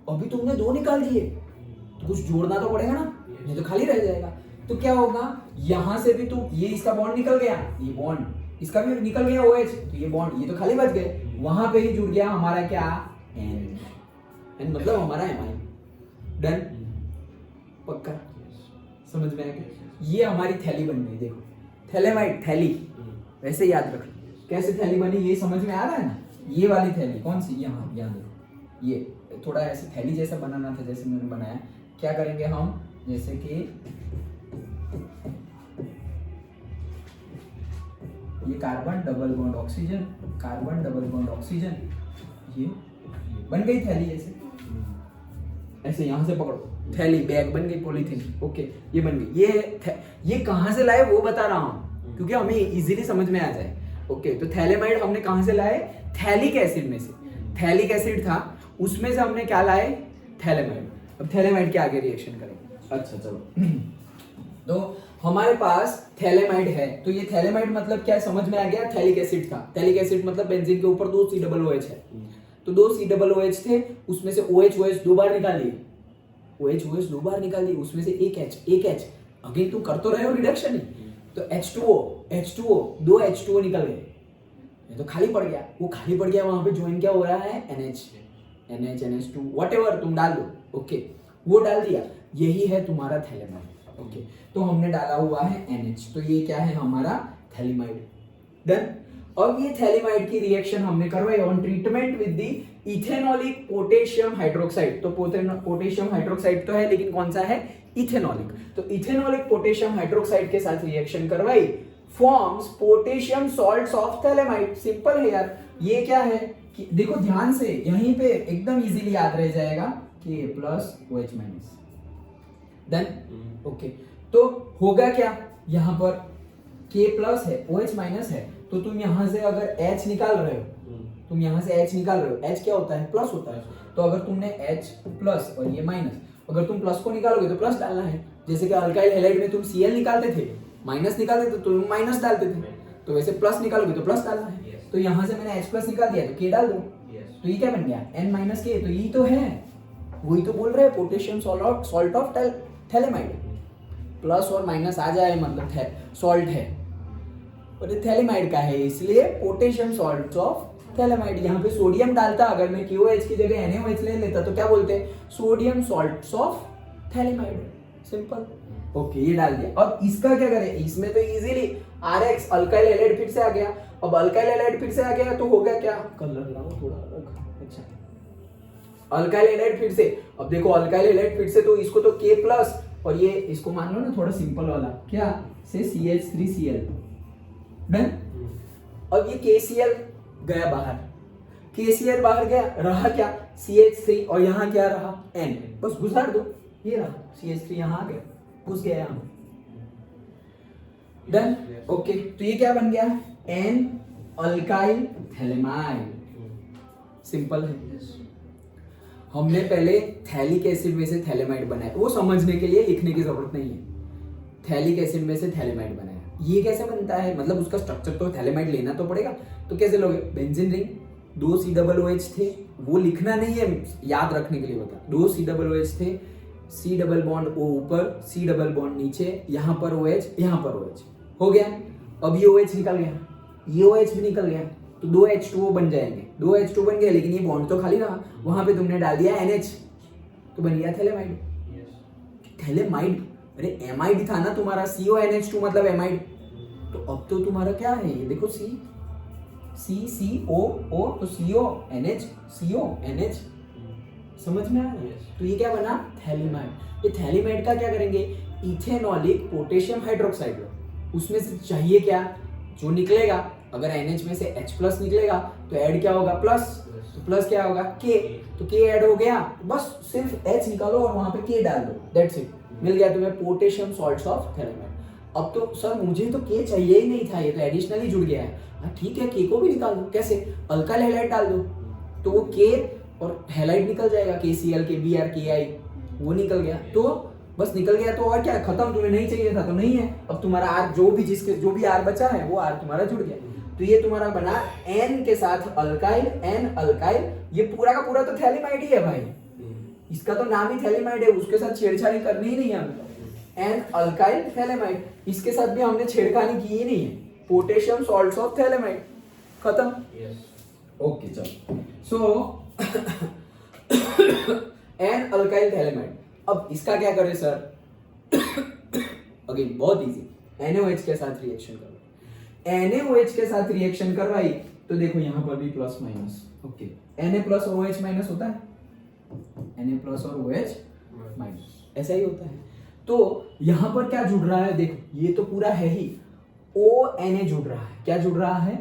अभी तुमने 2 निकाल दिए तो कुछ जोड़ना तो पड़ेगा ना, ये तो खाली रह जाएगा। तो क्या होगा, यहां से भी तुम, ये इसका बॉन्ड निकल गया, ये बॉन्ड इसका भी निकल गया OH, तो ये बॉन्ड, ये तो खाली बच गए, वहां पे ही जुड़ गया हमारा क्या, N मतलब हमारा एमाइन। डन, पक्का समझ में आ गया। ये हमारी थैली बन गई, देखो थैलेमाइड, थैली वैसे याद रख, कैसे थैली बनी ये समझ में आ रहा है ना। ये वाली थैली कौन सी, यहाँ देखो, ये थोड़ा ऐसे थैली जैसा बनाना था, जैसे मैंने बनाया। क्या करेंगे हम, जैसे कि ये carbon double bond oxygen, carbon double bond oxygen, ये बन गई थैली ऐसे, ऐसे यहां से पकड़ो, थैली, बैग बन गई, पॉलीथीन। ओके, ये बन गई। ये कहां से लाए वो बता रहा हूं, क्योंकि हमें इजीली समझ में आ जाए। ओके, तो थैलेमाइड हमने कहां से लाए, थैलिक एसिड में से। थैलिक एसिड था, उसमें से हमने क्या लाए, थैलेमाइड। अब थैलेमाइड के आगे रिएक्शन करेंगे। अच्छा चलो, तो हमारे पास थैलेमाइड है, तो ये थैलेमाइड मतलब क्या समझ में आ गया, थैलिक एसिड था। थैलिक एसिड मतलब बेंजीन के ऊपर 2 COOH है, तो 2 COOH थे, उसमें से OH 2 बार निकाल लिए, OH 2 बार निकाल लिए, उसमें से एक H, अगेन तुम कर तो रहे हो रिडक्शन ही, तो H2O 2 H2O निकल गए, ये तो खाली पड़ गया, वो खाली पड़ गया, वहां पे ज्वाइन क्या हो रहा है, NH2 व्हाटएवर तुम डाल दो। ओके, वो डाल दिया, यही है तुम्हारा थैलेमाइड। ओके, तो हमने डाला हुआ है NH, तो ये क्या है हमारा थैलेमाइड। डन। अब ये थैलेमाइड की रिएक्शन हमने करवाई on treatment with the ethanolic potassium hydroxide. तो पोटेशियम हाइड्रोक्साइड तो है, लेकिन कौन सा है, इथेनॉलिक। तो इथेनॉलिक पोटेशियम हाइड्रोक्साइड के साथ रिएक्शन करवाई, forms potassium salts of phthalimide. Simple है यार, ये क्या है कि देखो ध्यान से, यहीं पे एकदम इजीली याद रह जाएगा कि K+OH-। डन। ओके, तो होगा क्या, यहां पर K प्लस है, OH माइनस है, तो तुम यहाँ से अगर H निकाल रहे हो, तुम यहाँ से H निकाल रहे हो, H क्या होता है? प्लस होता है। तो अगर तुमने H प्लस और ये माइनस, अगर तुम प्लस को निकालोगे तो प्लस डालना है। जैसे कि अल्काइल हैलाइड में तुम Cl निकालते थे, माइनस निकालते थे तो तुम माइनस डालते थे, तो वैसे प्लस निकालोगे तो प्लस डालना है। तो यहाँ से मैंने H प्लस निकाल दिया तो K डाल दो। तो ये क्या बन गया? N minus K। तो ये तो है, वही तो बोल रहे हैं, potassium salt of phthalimide. Plus और माइनस आ जाए मतलब सॉल्ट है, और ये थैलेमाइड का है, इसलिए पोटेशियम सॉल्ट ऑफ थैलेमाइड। यहाँ पे सोडियम डालता, अगर मैं KOH की जगह NaOH ले लेता तो क्या बोलते हैं? Sodium salts of phthalimide. Simple. Okay, ये डाल दिया। अब इसका क्या करें? इसमें तो इजीली RX अल्काइल हैलाइड फिर से आ गया। अब अल्काइल हैलाइड फिर से आ गया तो हो गया क्या? कलर लाओ थोड़ा अलग। अच्छा, अल्काइल हैलाइड फिर से, अब देखो अल्काइल हैलाइड फिर से, तो इसको तो K प्लस और ये इसको मान लो ना थोड़ा सिंपल वाला, क्या से CH3Cl डन। अब ये KCl गया बाहर, KCl बाहर गया, रहा क्या? CH3 और यहाँ क्या रहा? N। बस गुजार दो, ये रहा CH3 यहाँ आ गया, घुस गया यहाँ। डन। ओके, तो ये क्या बन गया? N alkyl phthalimide. सिंपल है। हमने पहले थैलिक एसिड में से थैलेमाइड बनाया, वो समझने के लिए लिखने की जरूरत नहीं है। थैलिक एसिड में से थैलेमाइड बनाया, ये कैसे बनता है? मतलब उसका स्ट्रक्चर तो थैलेमाइड लेना तो पड़ेगा, तो कैसे लोगे? बेंजीन रिंग, 2 COOH थे, वो लिखना नहीं है, याद रखने के लिए बता। 2 COOH थे, C डबल बॉन्ड O ऊपर, C डबल बॉन्ड नीचे, यहाँ पर OH, यहाँ पर OH हो गया। अब ये OH निकल गया, ये OH भी निकल गया, तो 2 H2O बन जाएंगे। 2 H2 बन गए, लेकिन ये बॉन्ड तो खाली रहा, वहां पे तुमने डाल दिया NH, तो बन गया थैलेमाइड। थैलेमाइड, अरे एमाइड था ना तुम्हारा, CONH2 मतलब एमाइड। तो अब तो तुम्हारा क्या है? ये देखो CCOO, तो CONH, CONH, समझ में आ रहा है? तो ये क्या बना? थैलेमाइड। ये थैलेमाइड का क्या करेंगे? इथेनॉलिक पोटेशियम हाइड्रोक्साइड, उसमें से चाहिए क्या? जो निकलेगा, अगर NH में से H प्लस निकलेगा तो ऐड क्या होगा? प्लस। तो प्लस क्या होगा? K। तो K ऐड हो गया, बस सिर्फ H निकालो और वहां पे K डाल दो, दैट्स इट, मिल गया तुम्हें पोटेशियम सॉल्ट्स ऑफ थैलेमाइड। अब तो सर मुझे तो K चाहिए ही नहीं था, ये तो एडिशनली जुड़ गया है। हाँ ठीक है, K को भी निकाल दो, कैसे? अल्काइल हैलाइड डाल दो, तो वो K और हैलाइड निकल जाएगा, KCl, KBr, KI, वो निकल गया, तो बस निकल गया, तो और क्या? खत्म। तुम्हें नहीं चाहिए था तो नहीं है। अब तुम्हारा R जो भी R बचा है वो R तुम्हारा जुड़ गया, तो ये तुम्हारा बना N के साथ अल्काइल, N अल्काइल। ये पूरा का पूरा तो थैलेमाइड ही है भाई, इसका तो नाम ही थैलेमाइड है, उसके साथ छेड़छाड़ी करनी ही नहीं है हमें। N अल्काइल थैलेमाइड, इसके साथ भी हमने छेड़खानी की ही नहीं है, पोटेशियम सॉल्ट्स ऑफ थैलेमाइड, खत्म। ओके चलो, सो N अल्काइल थैलेमाइड। अब इसका क्या करें सर? अगेन बहुत इजी, NaOH के साथ रिएक्शन करो। NaOH के साथ रिएक्शन करवाई तो देखो यहाँ पर भी plus minus. Okay, Na plus और OH माइनस होता है, Na प्लस और OH माइनस, ऐसा ही होता है। तो यहाँ पर क्या जुड़ रहा है? देखो ये तो पूरा है ही, ONa जुड़ रहा है। क्या जुड़ रहा है?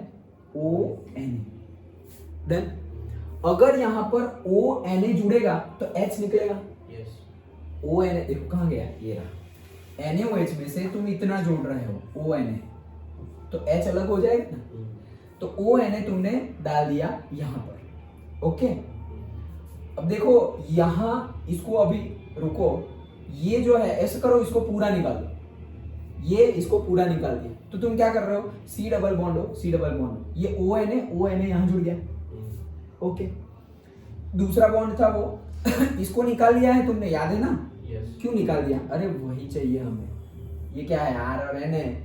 ONa। देन अगर यहाँ पर ONa जुड़ेगा तो H निकलेगा। ONa देखो कहाँ गया, ये रहा। NaOH में से तुम इतना जोड़ रहे हो ONa, तो H अलग हो जाएगा ना, तो ONa तुमने डाल दिया यहाँ पर। ओके, अब देखो यहाँ इसको अभी रुको, ये जो है ऐसे करो, इसको पूरा निकाल दो, ये इसको पूरा निकाल दिया, तो तुम क्या कर रहे हो? C डबल बॉन्ड हो, C डबल बॉन्ड हो, ये ONa यहाँ जुड़ गया। ओके, दूसरा बॉन्ड था वो इसको निकाल दिया है तुमने, याद है ना? क्यों निकाल दिया? अरे वही चाहिए हमें, ये क्या है? R और N है,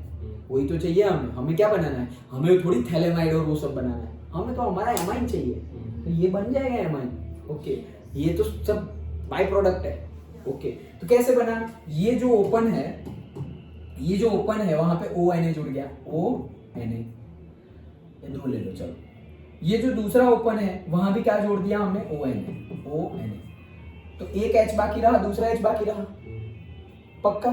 वही तो चाहिए हमें। हमें क्या बनाना है? हमें थोड़ी थैलेमाइड और वो सब बनाना है, हमें तो हमारा एमाइन चाहिए, तो ये बन जाएगा एमाइन। ओके, ये तो सब बाय प्रोडक्ट है। ओके, तो कैसे बना? ये जो ओपन है, ये जो ओपन है वहां पे ONa जुड़ गया, ONa, ये दो ले लो चलो। ये जो दूसरा ओपन है वहां भी क्या जोड़ दिया हमने? ONa, तो एक H बाकी रहा, दूसरा H बाकी रहा, पक्का?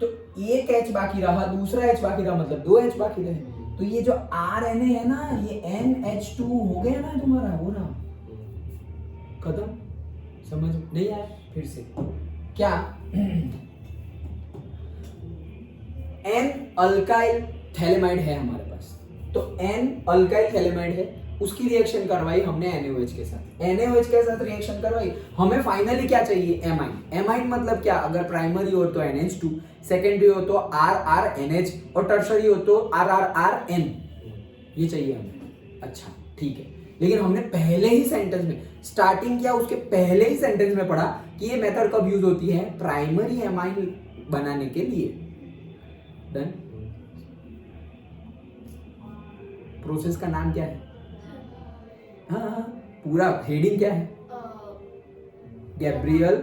तो एक H बाकी रहा, दूसरा H बाकी रहा, मतलब 2 H बाकी रहे। तो ये जो RNA है ना, ये NH2 हो गया ना तुम्हारा, हो रहा, खत्म। समझ नहीं आया? फिर से क्या? N अल्काइल थैलेमाइड है हमारे पास, तो N अल्काइल थैलेमाइड है, उसकी रिएक्शन करवाई हमने NaOH के साथ, NaOH के साथ रिएक्शन करवाई, हमें फाइनली क्या चाहिए, एमाइन। एमाइन मतलब क्या, अगर प्राइमरी हो तो NH2, सेकेंडरी हो तो RRNH और टर्शरी हो तो RRRN, ये चाहिए हमें। अच्छा ठीक है, लेकिन हमने पहले ही सेंटेंस में स्टार्टिंग किया, उसके पहले ही सेंटेंस में पढ़ा कि ये मेथड कब यूज होती है, प्राइमरी एमाइन बनाने के लिए। डन। प्रोसेस का नाम क्या है, हाँ पूरा हेडिंग क्या है, गैब्रियल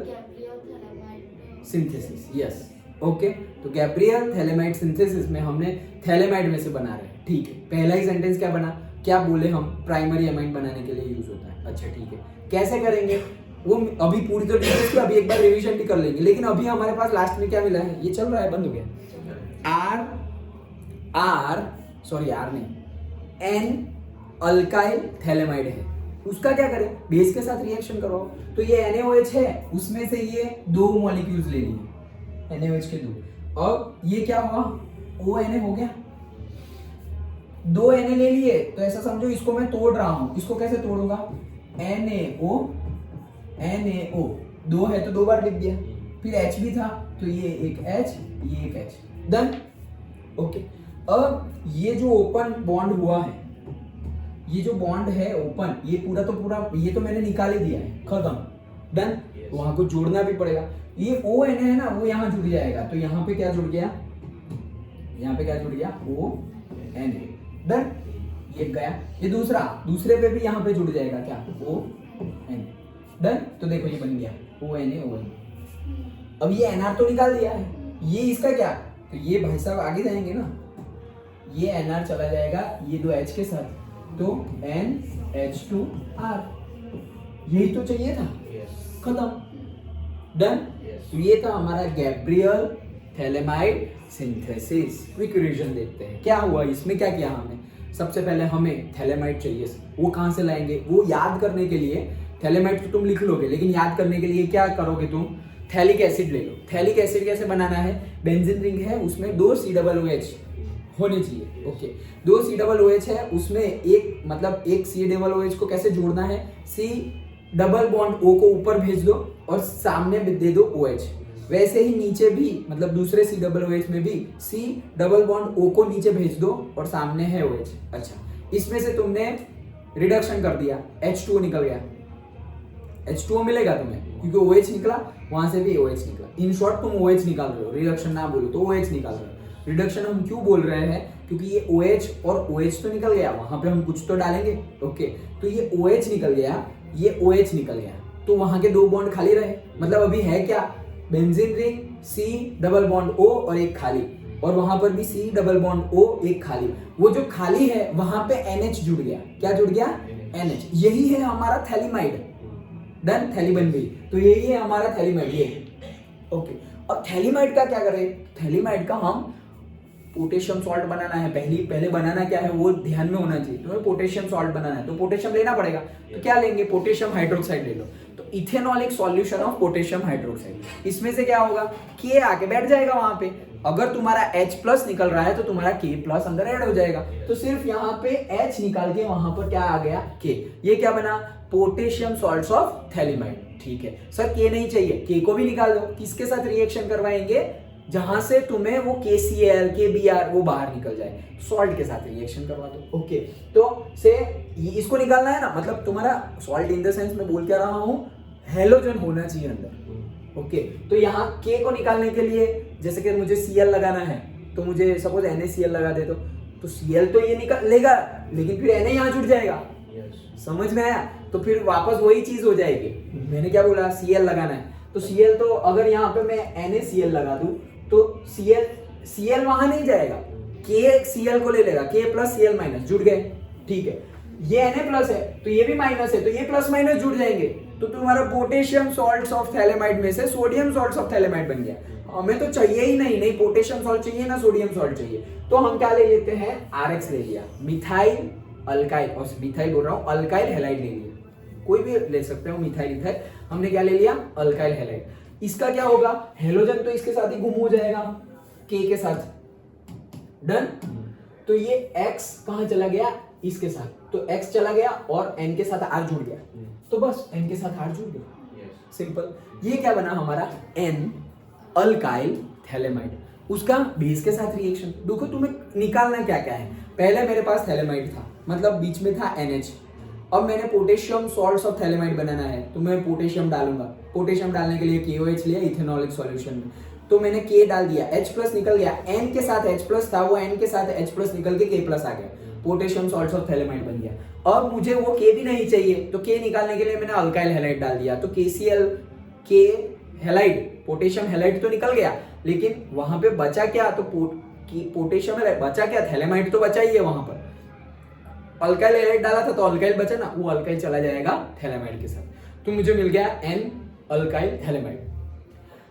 सिंथेसिस। यस ओके, तो गैब्रियल थैलेमाइड सिंथेसिस में हमने थैलेमाइड में से बना रहे हैं। ठीक है, पहला ही सेंटेंस क्या बना, क्या बोले हम, प्राइमरी एमाइन बनाने के लिए यूज होता है। अच्छा ठीक है, कैसे करेंगे वो अभी पूरी तो डिटेल्स की अभी एक बार रिवीजन भी कर लेंगे, लेकिन अभी हमारे पास लास्ट में क्या मिला है, ये चल रहा है, बंद हो गया, आर नहीं, एन अल्काइल थैलेमाइड है, उसका क्या करें, बेस के साथ रिएक्शन करवाओ। तो ये NaOH है, उसमें से ये 2 मॉलिक्यूल्स ले लिए, NaOH के 2, और ये क्या हुआ, ONA हो गया, 2 Na ले लिए, तो ऐसा समझो इसको मैं तोड़ रहा हूं, इसको कैसे तोड़ूंगा, NaO 2 है तो 2 बार लिख दिया, फिर H भी था तो ये एक H, ये एक H, डन। ओके, अब ये जो ओपन बॉन्ड हुआ है, ये जो बॉन्ड है ओपन, ये पूरा तो पूरा, ये तो मैंने निकाल ही दिया है, खत्म, डन। वहां को जोड़ना भी पड़ेगा, ये ONA है ना, वो यहाँ जुड़ जाएगा, तो यहाँ पे क्या जुड़ गया, यहाँ पे क्या जुड़ गया, ONA, डन। ये गया, ये दूसरे पे भी यहाँ पे जुड़ जाएगा, क्या, ONA, डन। तो देखो ये बन गया ONA। अब ये NR तो निकाल दिया है, ये इसका क्या, तो ये भाई साहब आगे जाएंगे ना, ये NR चला जाएगा ये 2 H के साथ, तो NH2R, यही तो चाहिए था, खत्म, डन। तो ये था हमारा Gabriel phthalimide synthesis. Quick revision देखते हैं क्या हुआ इसमें, क्या किया हमने। सबसे पहले हमें थैलेमाइड चाहिए, वो कहाँ से लाएंगे, वो याद करने के लिए, थैलेमाइड तो तुम लिख लोगे, लेकिन याद करने के लिए क्या करोगे तुम, थैलिक एसिड ले लो। थैलिक एसिड कैसे बनाना है, बेंजीन रिंग है, उसमें 2 COOH होने चाहिए। ओके, 2 COOH है, उसमें एक मतलब एक COOH को कैसे जोड़ना है, C डबल बॉन्ड O को ऊपर भेज दो और सामने दे दो OH। वैसे ही नीचे भी, मतलब दूसरे COOH में भी C डबल बॉन्ड O को नीचे भेज दो और सामने है OH। अच्छा, इसमें से तुमने रिडक्शन कर दिया, H2O निकल गया, H2O मिलेगा तुम्हें, क्योंकि OH निकला, वहां से भी OH निकला। इन शॉर्ट तुम OH निकाल रहे हो, रिडक्शन ना बोलो तो OH निकाल रहे हो। रिडक्शन हम क्यों बोल रहे हैं, क्योंकि ये OH और OH तो निकल गया, वहां पे हम कुछ तो डालेंगे। ओके, तो ये OH निकल गया, ये OH निकल गया, तो वहां के 2 बॉन्ड खाली रहे, मतलब अभी है क्या, benzene ring C double bond O और एक खाली, और वहां पर भी C डबल बॉन्ड O एक खाली। वो जो खाली है वहां पे NH जुड़ गया, क्या जुड़ गया, NH। यही है हमारा थैलेमाइड, डन, थैली बन गई, तो यही है हमारा थैलेमाइड, ये। ओके, अब थैलेमाइड का क्या करें, थैलेमाइड का हम पोटेशियम सॉल्ट बनाना है। पहले बनाना क्या है वो ध्यान में होना चाहिए, तुम्हें पोटेशियम सॉल्ट बनाना है तो पोटेशियम लेना पड़ेगा, तो क्या लेंगे, पोटेशियम हाइड्रोक्साइड ले लो। तो ethanolic solution of potassium hydroxide, इसमें से क्या होगा, K आके बैठ जाएगा वहां पे। अगर तुम्हारा H+ निकल रहा है तो तुम्हारा K+ अंदर ऐड हो जाएगा, तो सिर्फ यहाँ पे H निकाल के वहां पर क्या आ गया, K। ये क्या बना, पोटेशियम सॉल्ट्स ऑफ थैलेमाइड। ठीक है सर, K नहीं चाहिए, K को भी निकाल दो, किसके साथ रिएक्शन करवाएंगे, जहां से तुम्हें वो KCl KBr वो बाहर निकल जाए, सॉल्ट के साथ रिएक्शन करवा दो। ओके, तो से इसको निकालना है ना, मतलब तुम्हारा सॉल्ट इन द सेंस में बोल क्या रहा हूं, हेलोजन होना चाहिए अंदर। ओके, तो यहाँ K को निकालने के लिए, जैसे कि मुझे Cl लगाना है, तो मुझे सपोज NaCl लगा दे, तो Cl तो ये निकाल लेगा, लेकिन फिर Na यहाँ जुड़ जाएगा। समझ में आया, तो फिर वापस वही चीज हो जाएगी। मैंने क्या बोला, Cl लगाना है, तो Cl तो अगर यहाँ पे मैं NaCl लगा दूं तो Cl वहां नहीं जाएगा, K Cl को ले लेगा, K+Cl- जुड़ गए। ठीक है, ये Na+ है तो ये भी माइनस है, तो ये प्लस माइनस जुड़ जाएंगे, तो तुम्हारा पोटेशियम सॉल्ट्स ऑफ थैलेमाइड में से सोडियम सॉल्ट्स ऑफ थैलेमाइड बन गया। हमें तो चाहिए ही नहीं पोटेशियम सॉल्ट चाहिए ना सोडियम सॉल्ट चाहिए, तो हम क्या ले लेते हैं, RX ले लिया, मिथाइल अल्काइल, और मिथाइल बोल रहा हूँ, अल्काइल हैलाइड ले लिया, कोई भी ले सकते हो, मिथाइल इथाइल, हमने क्या ले लिया, अल्काइल हैलाइड। इसका क्या होगा, हेलोजन तो इसके साथ ही गुम हो जाएगा, K के साथ, डन। तो ये x कहाँ चला गया, इसके साथ, तो x चला गया और n के साथ r जुड़ गया, तो बस n के साथ r जुड़ गया, सिंपल। ये क्या बना हमारा n अल्काइल थैलेमाइड, उसका बेस के साथ रिएक्शन। देखो तुम्हें निकालना क्या क्या है, पहले मेरे पास थैलेमाइड था, मतलब बीच में था NH, अब मैंने पोटेशियम सॉल्ट्स ऑफ थैलेमाइड बनाना है, तो मैं पोटेशियम डालूंगा, पोटेशियम डालने के लिए KOH लिया इथेनॉलिक सॉल्यूशन में, तो मैंने K डाल दिया, H+ निकल गया, N के साथ H+ था, वो N के साथ H+ निकल के K+ आ गया, पोटेशियम सॉल्ट्स ऑफ थैलेमाइड बन गया। अब मुझे वो K भी नहीं चाहिए, तो K निकालने के लिए मैंने अल्काइल हैलाइड डाल दिया, तो KCl K halide, potassium halide तो निकल गया, लेकिन वहां पे बचा क्या, तो पोटेशियम हैलाइड बचा क्या, थैलेमाइड तो बचा ही है वहां पर, अल्काइल हैलाइड डाला था तो अल्काइल बचा ना, वो अल्काइल चला जाएगा थैलेमाइड के साथ, तो मुझे मिल गया N अल्काइल थैलेमाइड।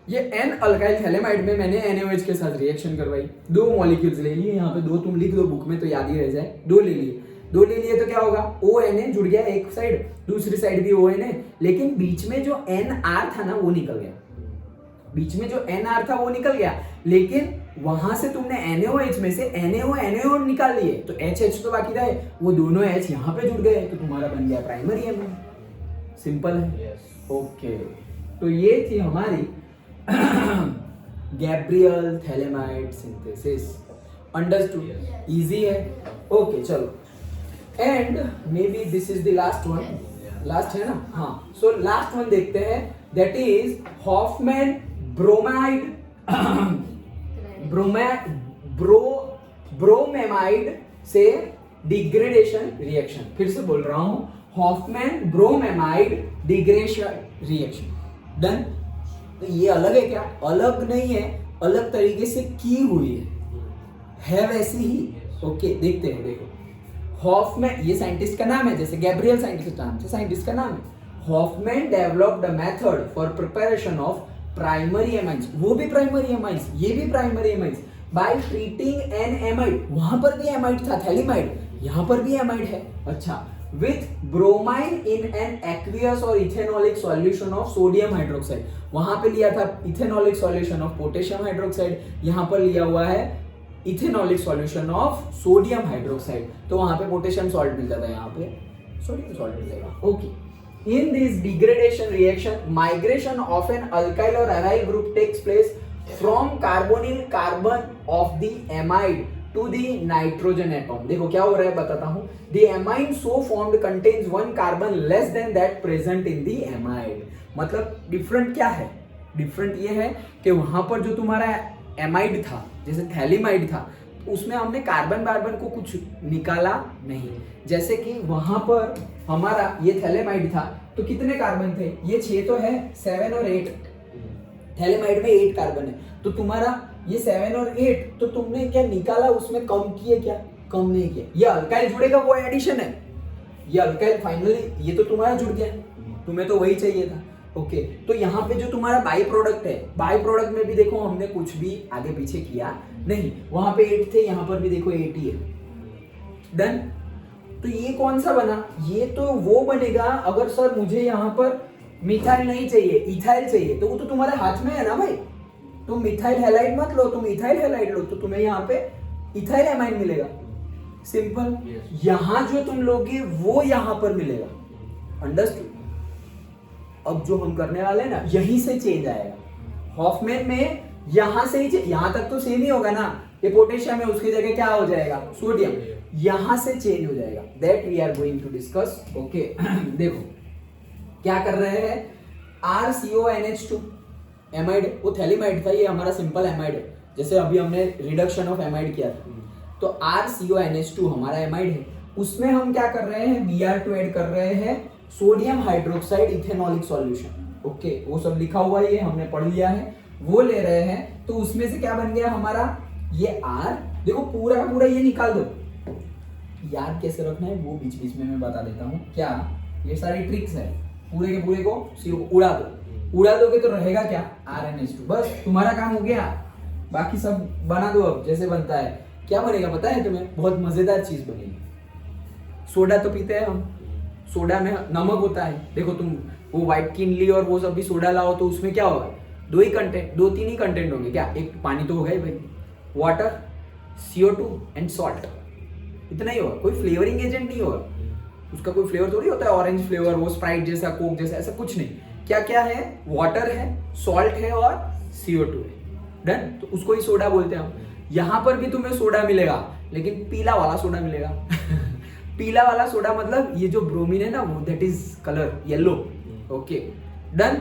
ये N अल्काइल थैलेमाइड में मैंने NaOH के साथ रिएक्शन करवाई, 2 मॉलिक्यूल्स ले लिए, यहाँ पे 2 तुम लिख दो बुक में तो याद ही रह जाए, 2 ले लिए तो क्या होगा, ONA जुड़ गया एक साइड, दूसरी साइड भी ONA, लेकिन बीच में जो NR था ना वो निकल गया, बीच में जो NR था वो निकल गया, लेकिन वहां से तुमने NaOH में से NaO निकाल लिए, तो HH तो बाकी रहे, वो दोनों H यहाँ पे जुड़ गए, तो तुम्हारा बन गया प्राइमरी एमाइड, सिंपल है। ओके, तो ये थी हमारी Gabriel phthalimide synthesis, understood, easy है। ओके चलो, and maybe this is the last one, last है ना, हाँ, सो लास्ट वन देखते हैं, that is Hofmann bromide bromamide से डिग्रेडेशन रिएक्शन, फिर से बोल रहा हूं, Hofmann bromamide degradation reaction, done. तो ये अलग है क्या, अलग नहीं है, अलग तरीके से की हुई है वैसी ही। ओके देखते हैं, देखो हॉफमैन, ये साइंटिस्ट का नाम है, जैसे गैब्रियल साइंटिस्ट का नाम है, Hofmann developed a method for preparation of primary amides, वो भी प्राइमरी एमाइड्स, ये भी primary amides, by treating an amide, वहां पर भी एमाइड था थैलेमाइड, यहां पर भी एमाइड है, अच्छा, with bromine in an aqueous और ethanolic solution of sodium hydroxide, वहां पे लिया था ethanolic solution of potassium hydroxide, यहां पर लिया हुआ है ethanolic solution of sodium hydroxide, तो वहां पे पोटेशियम सॉल्ट मिलता था, यहाँ पे सोडियम सॉल्ट मिलेगा। Okay, in this degradation reaction migration of an alkyl or aryl group takes place from carbonyl carbon of the amide to the nitrogen atom। देखो क्या हो रहा है बताता हूं, the amine so formed contains one carbon less than that present in the amide, मतलब डिफरेंट क्या है, डिफरेंट ये है कि वहां पर जो तुम्हारा एमाइड था, जैसे थैलेमाइड था, उसमें हमने कार्बन को कुछ निकाला नहीं, जैसे कि वहां पर हमारा ये थैलेमाइड था, तो कितने कार्बन थे, ये 6 तो है, 7 और 8, थैलेमाइड में 8 कार्बन है, तो तुम्हारा ये 7 और 8, तो तुमने क्या निकाला, उसमें कम किए क्या, कम नहीं किया, ये अल्काइल जुड़ेगा वो एडिशन है, ये अल्काइल फाइनली ये तो तुम्हारा जुड़ गया, तुम्हें तो वही चाहिए था। ओके, तो यहाँ पे जो तुम्हारा बाई प्रोडक्ट है, बाई प्रोडक्ट में भी देखो हमने कुछ भी आगे पीछे किया नहीं, वहां पे 8 थे, यहाँ पर भी देखो 8 ही है, डन। तो ये कौन सा बना, ये तो वो बनेगा अगर सर मुझे यहाँ पर मिथाइल नहीं चाहिए, इथाइल चाहिए, तो वो तो तुम्हारे हाथ में है ना भाई, तुम मिथाइल हैलाइड मत लो, तुम इथाइल हैलाइड लो, तो तुम्हें यहाँ पे इथाइल एमाइन मिलेगा, सिंपल। यहाँ जो तुम लोगे वो यहाँ पर मिलेगा, अंडरस्टूड। अब जो हम करने वाले हैं ना, यहीं से चेंज आएगा, हॉफमैन में यहां से ही, यहां तक तो सेम ही होगा ना, ये पोटेशियम है, उसकी जगह क्या हो जाएगा, सोडियम, यहां से चेंज हो जाएगा, that we are going to discuss. Okay देखो क्या कर रहे हैं, RCONH2 एमाइड, वो थैलेमाइड था, ये हमारा सिंपल एमाइड है, जैसे अभी हमने रिडक्शन ऑफ एमाइड किया था, तो RCONH2 हमारा एमाइड है, उसमें हम क्या कर रहे हैं, Br2 ऐड कर रहे हैं, sodium hydroxide ethanolic solution. Okay, वो सब लिखा हुआ है, ये हमने पढ़ लिया है, वो ले रहे हैं, तो उसमें से क्या बन गया हमारा, ये R, देखो पूरा का पूरा ये निकाल दो, याद कैसे रखना है वो बीच बीच में मैं बता देता हूँ, क्या ये सारी ट्रिक्स है, पूरे के पूरे को CO को उड़ा दोगे तो रहेगा क्या, RNH2, बस तुम्हारा काम हो गया, बाकी सब बना दो अब जैसे बनता है। क्या बनेगा पता है तुम्हें, बहुत मजेदार चीज बनेगी, सोडा तो पीते हैं हम, सोडा में नमक होता है, देखो तुम वो व्हाइट किनली और वो सब भी सोडा लाओ तो उसमें क्या होगा, 2 3 ही कंटेंट होंगे क्या, एक पानी तो होगा ही भाई, वाटर, CO2 एंड सॉल्ट, इतना ही होगा, कोई फ्लेवरिंग एजेंट नहीं होगा, उसका कोई फ्लेवर थोड़ी होता है, ऑरेंज फ्लेवर, वो स्प्राइट जैसा, कोक जैसा, ऐसा कुछ नहीं। क्या क्या है, वाटर है, सॉल्ट है और CO2 है। डन, तो उसको ही सोडा बोलते हैं हम। यहाँ पर भी तुम्हें सोडा मिलेगा, लेकिन पीला वाला सोडा मिलेगा। पीला वाला सोडा मतलब ये जो ब्रोमीन है ना, वो that is colour yellow. Okay done,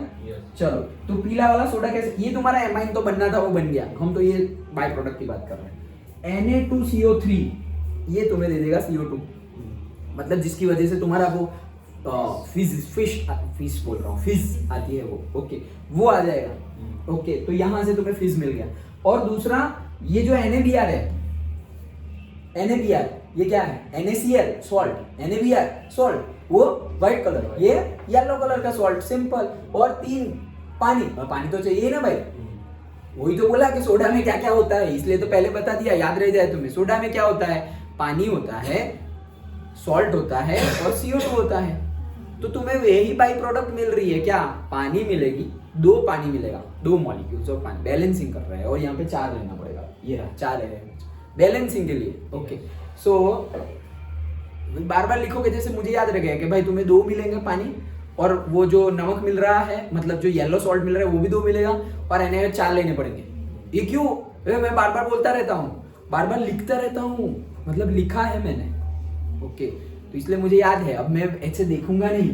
चलो तो पीला वाला सोडा कैसे, ये तुम्हारा एमाइन तो बनना था, वो बन गया, हम तो ये बाय प्रोडक्ट की बात कर रहे हैं। Na2CO3 ये तुम्हें दे देगा CO2, मतलब जिसकी वजह से तुम्हारा वो फिश बोल रहा हूँ, फिश आती है वो, ओके वो आ जाएगा। ओके तो यहां से तुम्हें फिश मिल गया। और दूसरा ये जो NaBr है, NaBr ये क्या है, NaCl सॉल्ट, NaBr सॉल्ट, वो व्हाइट कलर, ये येलो कलर का सॉल्ट, सिंपल। और 3 पानी, पानी तो चाहिए ना भाई, वही तो बोला कि सोडा में क्या क्या होता है, इसलिए तो पहले बता दिया, याद रह जाए तुम्हें। सोडा में क्या होता है, पानी होता है, सॉल्ट होता है और CO2 होता है। तो तुम्हें यही बाई प्रोडक्ट मिल रही है, क्या, पानी मिलेगी, 2 पानी मिलेगा, 2 मॉलिक्यूल्स ऑफ पानी, बैलेंसिंग कर रहा है। और यहाँ पे 4 लेना पड़ेगा, ये रहा 4 है बैलेंसिंग के लिए। ओके सो बार बार लिखोगे, जैसे मुझे याद रह गया कि भाई तुम्हें 2 मिलेंगे पानी, और वो जो नमक मिल रहा है, मतलब जो येलो सॉल्ट मिल रहा है, वो भी 2 मिलेगा, और Na 4 लेने पड़ेंगे। ये क्यों, मैं बार बार बोलता रहता हूँ, बार बार लिखता रहता हूँ, मतलब लिखा है मैंने। ओके तो इसलिए मुझे याद है, अब मैं ऐसे देखूंगा नहीं,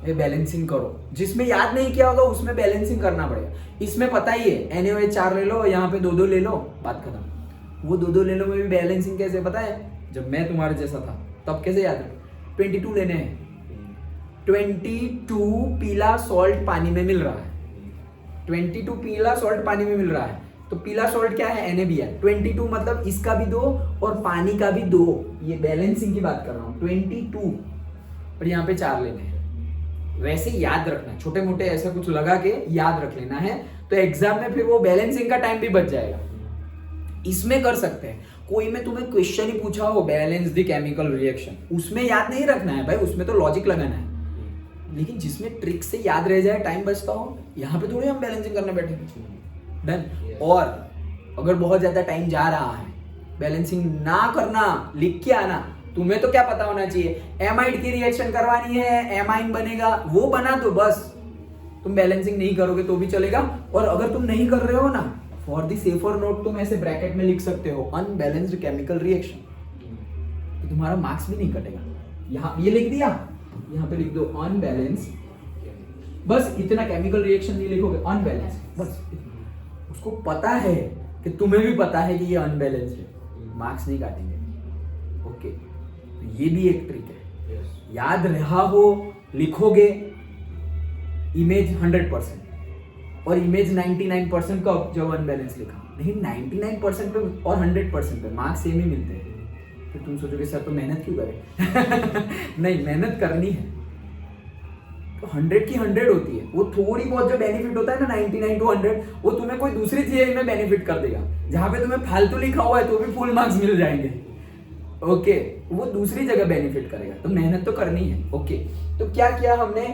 ये बैलेंसिंग करो, जिसमें याद नहीं किया होगा उसमें बैलेंसिंग करना पड़ेगा। इसमें पता ही है, NaOH 4 ले लो, यहाँ पे 2 ले लो, बात खत्म। वो 2 ले लो में भी बैलेंसिंग कैसे पता है, जब मैं तुम्हारे जैसा था तब कैसे याद है, 22 लेने हैं, 22 पीला सॉल्ट पानी में मिल रहा है, 22 पीला सॉल्ट पानी में मिल रहा है। तो पीला सॉल्ट क्या है, NaBr, 22 मतलब इसका भी 2 और पानी का भी 2, ये बैलेंसिंग की बात कर रहा हूँ, 22 और यहाँ पे 4 लेने हैं। वैसे याद रखना, छोटे मोटे ऐसा कुछ लगा के याद रख लेना है, तो एग्जाम में फिर वो बैलेंसिंग का टाइम भी बच जाएगा। इसमें कर सकते हैं, कोई में तुम्हें क्वेश्चन ही पूछा हो, बैलेंस द केमिकल रिएक्शन, उसमें याद नहीं रखना है भाई, उसमें तो लॉजिक लगाना है। लेकिन जिसमें ट्रिक से याद रह जाए, टाइम बचता हो, यहाँ पे थोड़ी हम बैलेंसिंग करने बैठे। डन। और अगर बहुत ज्यादा टाइम जा रहा है, बैलेंसिंग ना करना, लिख के आना, तुम्हें तो क्या पता होना चाहिए, एमाइड की रिएक्शन करवानी है, एमाइन बनेगा, वो बना तो बस, तुम बैलेंसिंग नहीं करोगे तो भी चलेगा। और अगर तुम नहीं कर रहे हो ना, फॉर द सेफर नोट तुम ऐसे ब्रैकेट में लिख सकते हो, अनबैलेंस्ड केमिकल रिएक्शन, तो तुम्हारा मार्क्स भी नहीं कटेगा। यहाँ ये लिख दिया, यहाँ पे लिख दो अनबैलेंस, बस इतना, केमिकल रिएक्शन नहीं लिखोगे, अनबैलेंस, बस उसको पता है कि तुम्हें भी पता है कि ये अनबैलेंस्ड है, मार्क्स नहीं काटेंगे। ओके तो ये भी एक ट्रिक है, याद रहा हो, लिखोगे, इमेज 100% और इमेज 99% का, जब अनबैलेंस लिखा, लेकिन 99% पे और 100% पे मार्क्स सेम ही मिलते हैं। फिर तुम सोचोगे सर तो मेहनत क्यों करें। नहीं, मेहनत करनी है, तो 100 की 100 होती है, वो थोड़ी बहुत जो बेनिफिट होता है ना 99 to 100, वो तुम्हें कोई दूसरी थियरी में बेनिफिट कर देगा, जहां पे तुम्हें फालतू लिखा हुआ है तो भी फुल मार्क्स मिल जाएंगे। ओके वो दूसरी जगह बेनिफिट करेगा, तो मेहनत तो करनी है। ओके तो क्या किया हमने,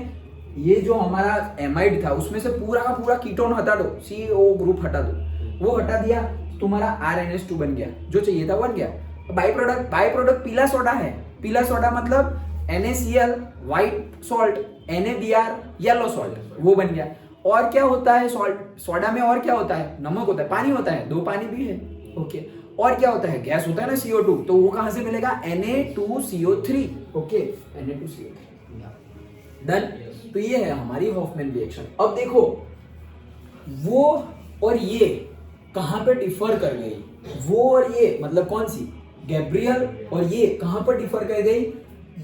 ये जो हमारा एमाइड था उसमें से पूरा का पूरा कीटोन हटा दो, CO ग्रुप हटा दो, वो हटा दिया, तुम्हारा RNH2 बन गया, जो चाहिए था बन गया। बाई प्रोडक्ट पीला सोडा है, पीला सोडा मतलब NaCl white salt, NaBr yellow salt, वो बन गया। और क्या होता है सोडा में, और क्या होता है, नमक होता है, पानी होता है, 2 पानी भी है। ओके और क्या होता है, गैस होता है ना CO2, तो वो कहां से मिलेगा, Na2CO3। Okay Na2CO3 done. तो ये है हमारी हॉफमैन रिएक्शन। अब देखो वो और ये कहां पे डिफर कर गई, वो और ये मतलब कौन सी, गैब्रियल और ये कहां पर डिफर कर गई,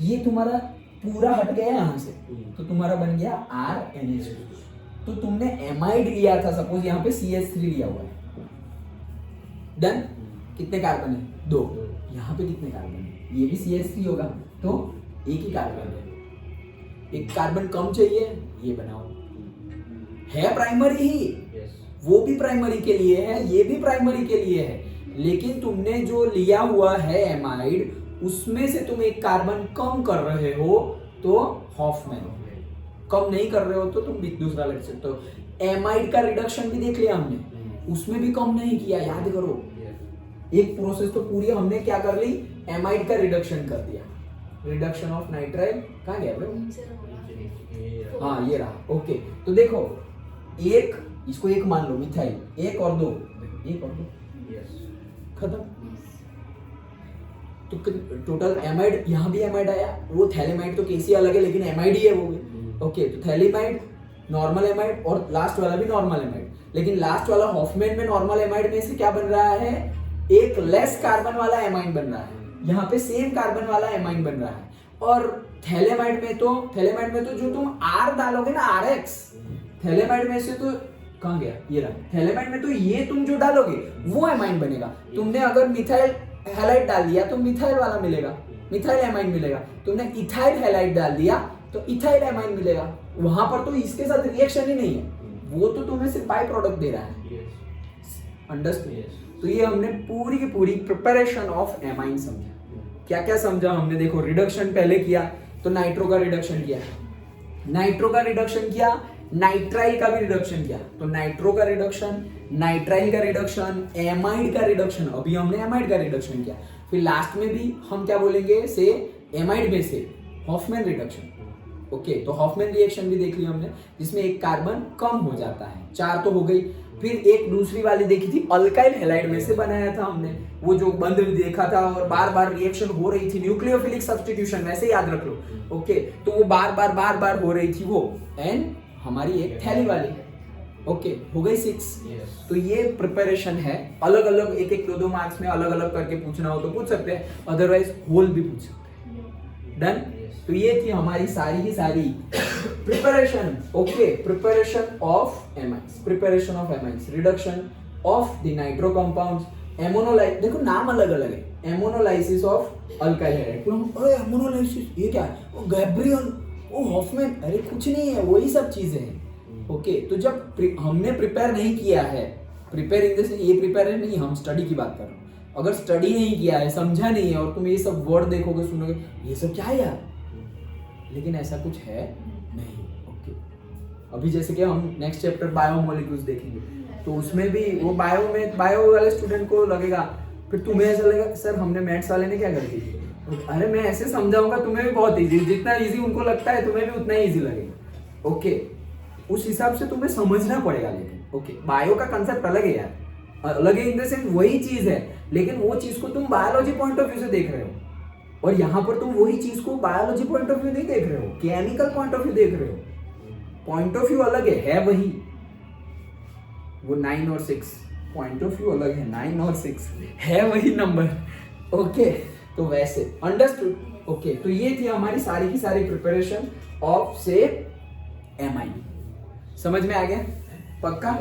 ये तुम्हारा पूरा हट गया यहां से, तो तुम्हारा बन गया RNH2। तो तुमने एमाइड लिया था, सपोज यहाँ पे CH3 लिया हुआ है, डन। कितने कार्बन है, 2, यहाँ पे कितने कार्बन है, ये भी CH3 होगा, तो एक ही कार्बन है, एक कार्बन कम चाहिए, ये बनाओ, है प्राइमरी ही, वो भी प्राइमरी के लिए है, ये भी प्राइमरी के लिए है, लेकिन तुमने जो लिया हुआ है एमाइड, उसमें से तुम एक कार्बन कम कर रहे हो, तो हॉफमैन। कम नहीं कर रहे हो तो तुम दूसरा लिख सकते हो। एमाइड का रिडक्शन भी देख लिया हमने, उसमें भी कम नहीं किया, याद करो, एक प्रोसेस तो पूरी हमने क्या कर ली, एमाइड का रिडक्शन कर दिया, रिडक्शन ऑफ नाइट्राइल। कहाँ गया भाई, हाँ ये रहा। ओके तो देखो एक, इसको एक मान लो मिथाइल, एक और दो, एक और दो, खत्म। तो टोटल एमाइड, यहाँ भी एमाइड आया, वो थैलेमाइड तो केसी अलग है लेकिन एमाइड ही है वो भी। ओके तो थैलेमाइड, नॉर्मल एमाइड और लास्ट वाला भी नॉर्मल एमाइड, लेकिन लास्ट वाला हॉफमैन में नॉर्मल एमाइड में से क्या बन रहा है, एक लेस कार्बन वाला एमाइन बन रहा है, यहाँ पे सेम कार्बन वाला एमाइन बन रहा है। और थैलेमाइड में तो जो तुम R डालोगे ना, RX, थैलेमाइड में से तो कहाँ गया, ये रहा, थैलेमाइड में तो ये तुम जो डालोगे वो एमाइन बनेगा। तुमने अगर मिथाइल हैलाइड डाल दिया तो मिथाइल वाला मिलेगा, मिथाइल एमाइन मिलेगा। तुमने इथाइल हैलाइड डाल दिया तो इथाइल एमाइन मिलेगा। वहां पर तो इसके साथ रिएक्शन ही नहीं है, वो तो तुम्हें सिर्फ बाय प्रोडक्ट दे रहा है। अंडरस्टैंड? तो ये हमने पूरी की पूरी प्रिपरेशन ऑफ एमाइन समझा। क्या क्या समझा हमने, देखो रिडक्शन पहले किया तो नाइट्रो का रिडक्शन किया, नाइट्रो का रिडक्शन किया, नाइट्राइल का भी रिडक्शन किया। तो नाइट्रो का रिडक्शन, नाइट्राइल का रिडक्शन, एमाइड का रिडक्शन, अभी हमने एमाइड का रिडक्शन किया। फिर लास्ट में भी हम क्या बोलेंगे, से एमाइड में से हॉफमैन रिडक्शन। ओके तो हॉफमैन रिएक्शन भी देख लिया हमने, जिसमें एक कार्बन कम हो जाता है, 4 तो हो गई। फिर एक दूसरी वाली देखी थी, अल्काइल हैलाइड में से बनाया था हमने, वो जो बंद देखा था और बार बार रिएक्शन हो रही थी, न्यूक्लियोफिलिक सब्स्टिट्यूशन, वैसे याद रख लो। ओके तो वो बार बार हो रही थी वो, एंड हमारी एक थैली वाली। ओके हो गई 6। तो ये प्रिपरेशन है, अलग अलग एक एक 2-2 मार्क्स में अलग अलग करके पूछना हो तो पूछ सकते हैं, अदरवाइज होल भी पूछ सकते हैं। डन? तो ये थी हमारी सारी की सारी preparation. Okay preparation of amines, preparation of amines, reduction of the nitro compounds, ammonolysis, देखो नाम अलग अलग है, एमोनोलाइसिस ऑफ अल्काइल हैलाइड। अरे एमोनोलाइसिस ये क्या है, वो गैब्रियल, वो हॉफमैन, अरे कुछ नहीं है, वही सब चीजें हैं। ओके तो जब हमने प्रिपेयर नहीं किया है, प्रिपेयर इन द सेंस ये प्रिपेयर नहीं, हम स्टडी की बात कर रहे हैं। अगर स्टडी नहीं किया है, समझा नहीं है, और तुम ये सब वर्ड देखोगे, सुनोगे, ये सब क्या है यार, लेकिन ऐसा कुछ है नहीं। ओके अभी जैसे कि हम नेक्स्ट चैप्टर बायोमोलिक्यूल्स देखेंगे, तो उसमें भी वो बायो वाले स्टूडेंट को लगेगा, फिर तुम्हें ऐसा लगेगा सर हमने मैथ्स वाले ने क्या कर दी। अरे मैं ऐसे समझाऊंगा तुम्हें भी बहुत इजी, जितना इजी उनको लगता है तुम्हें भी उतना ही इजी लगेगा। ओके उस हिसाब से तुम्हें समझना पड़ेगा। लेकिन ओके बायो का कंसेप्ट अलग है यार, अलग है इन द सेंस वही चीज है, लेकिन वो चीज को तुम बायोलॉजी पॉइंट ऑफ व्यू से देख रहे हो, और यहाँ पर तुम वही चीज को बायोलॉजी पॉइंट ऑफ व्यू नहीं देख रहे हो, केमिकल पॉइंट ऑफ व्यू देख रहे हो। पॉइंट ऑफ व्यू अलग है वही, वो 9 और 6 पॉइंट ऑफ व्यू अलग है, 9 और 6 है वही नंबर। ओके तो वैसे अंडरस्टूड। ओके तो ये थी हमारी सारी की सारी प्रिपरेशन ऑफ से एमाइन। समझ में आ गया? पक्का?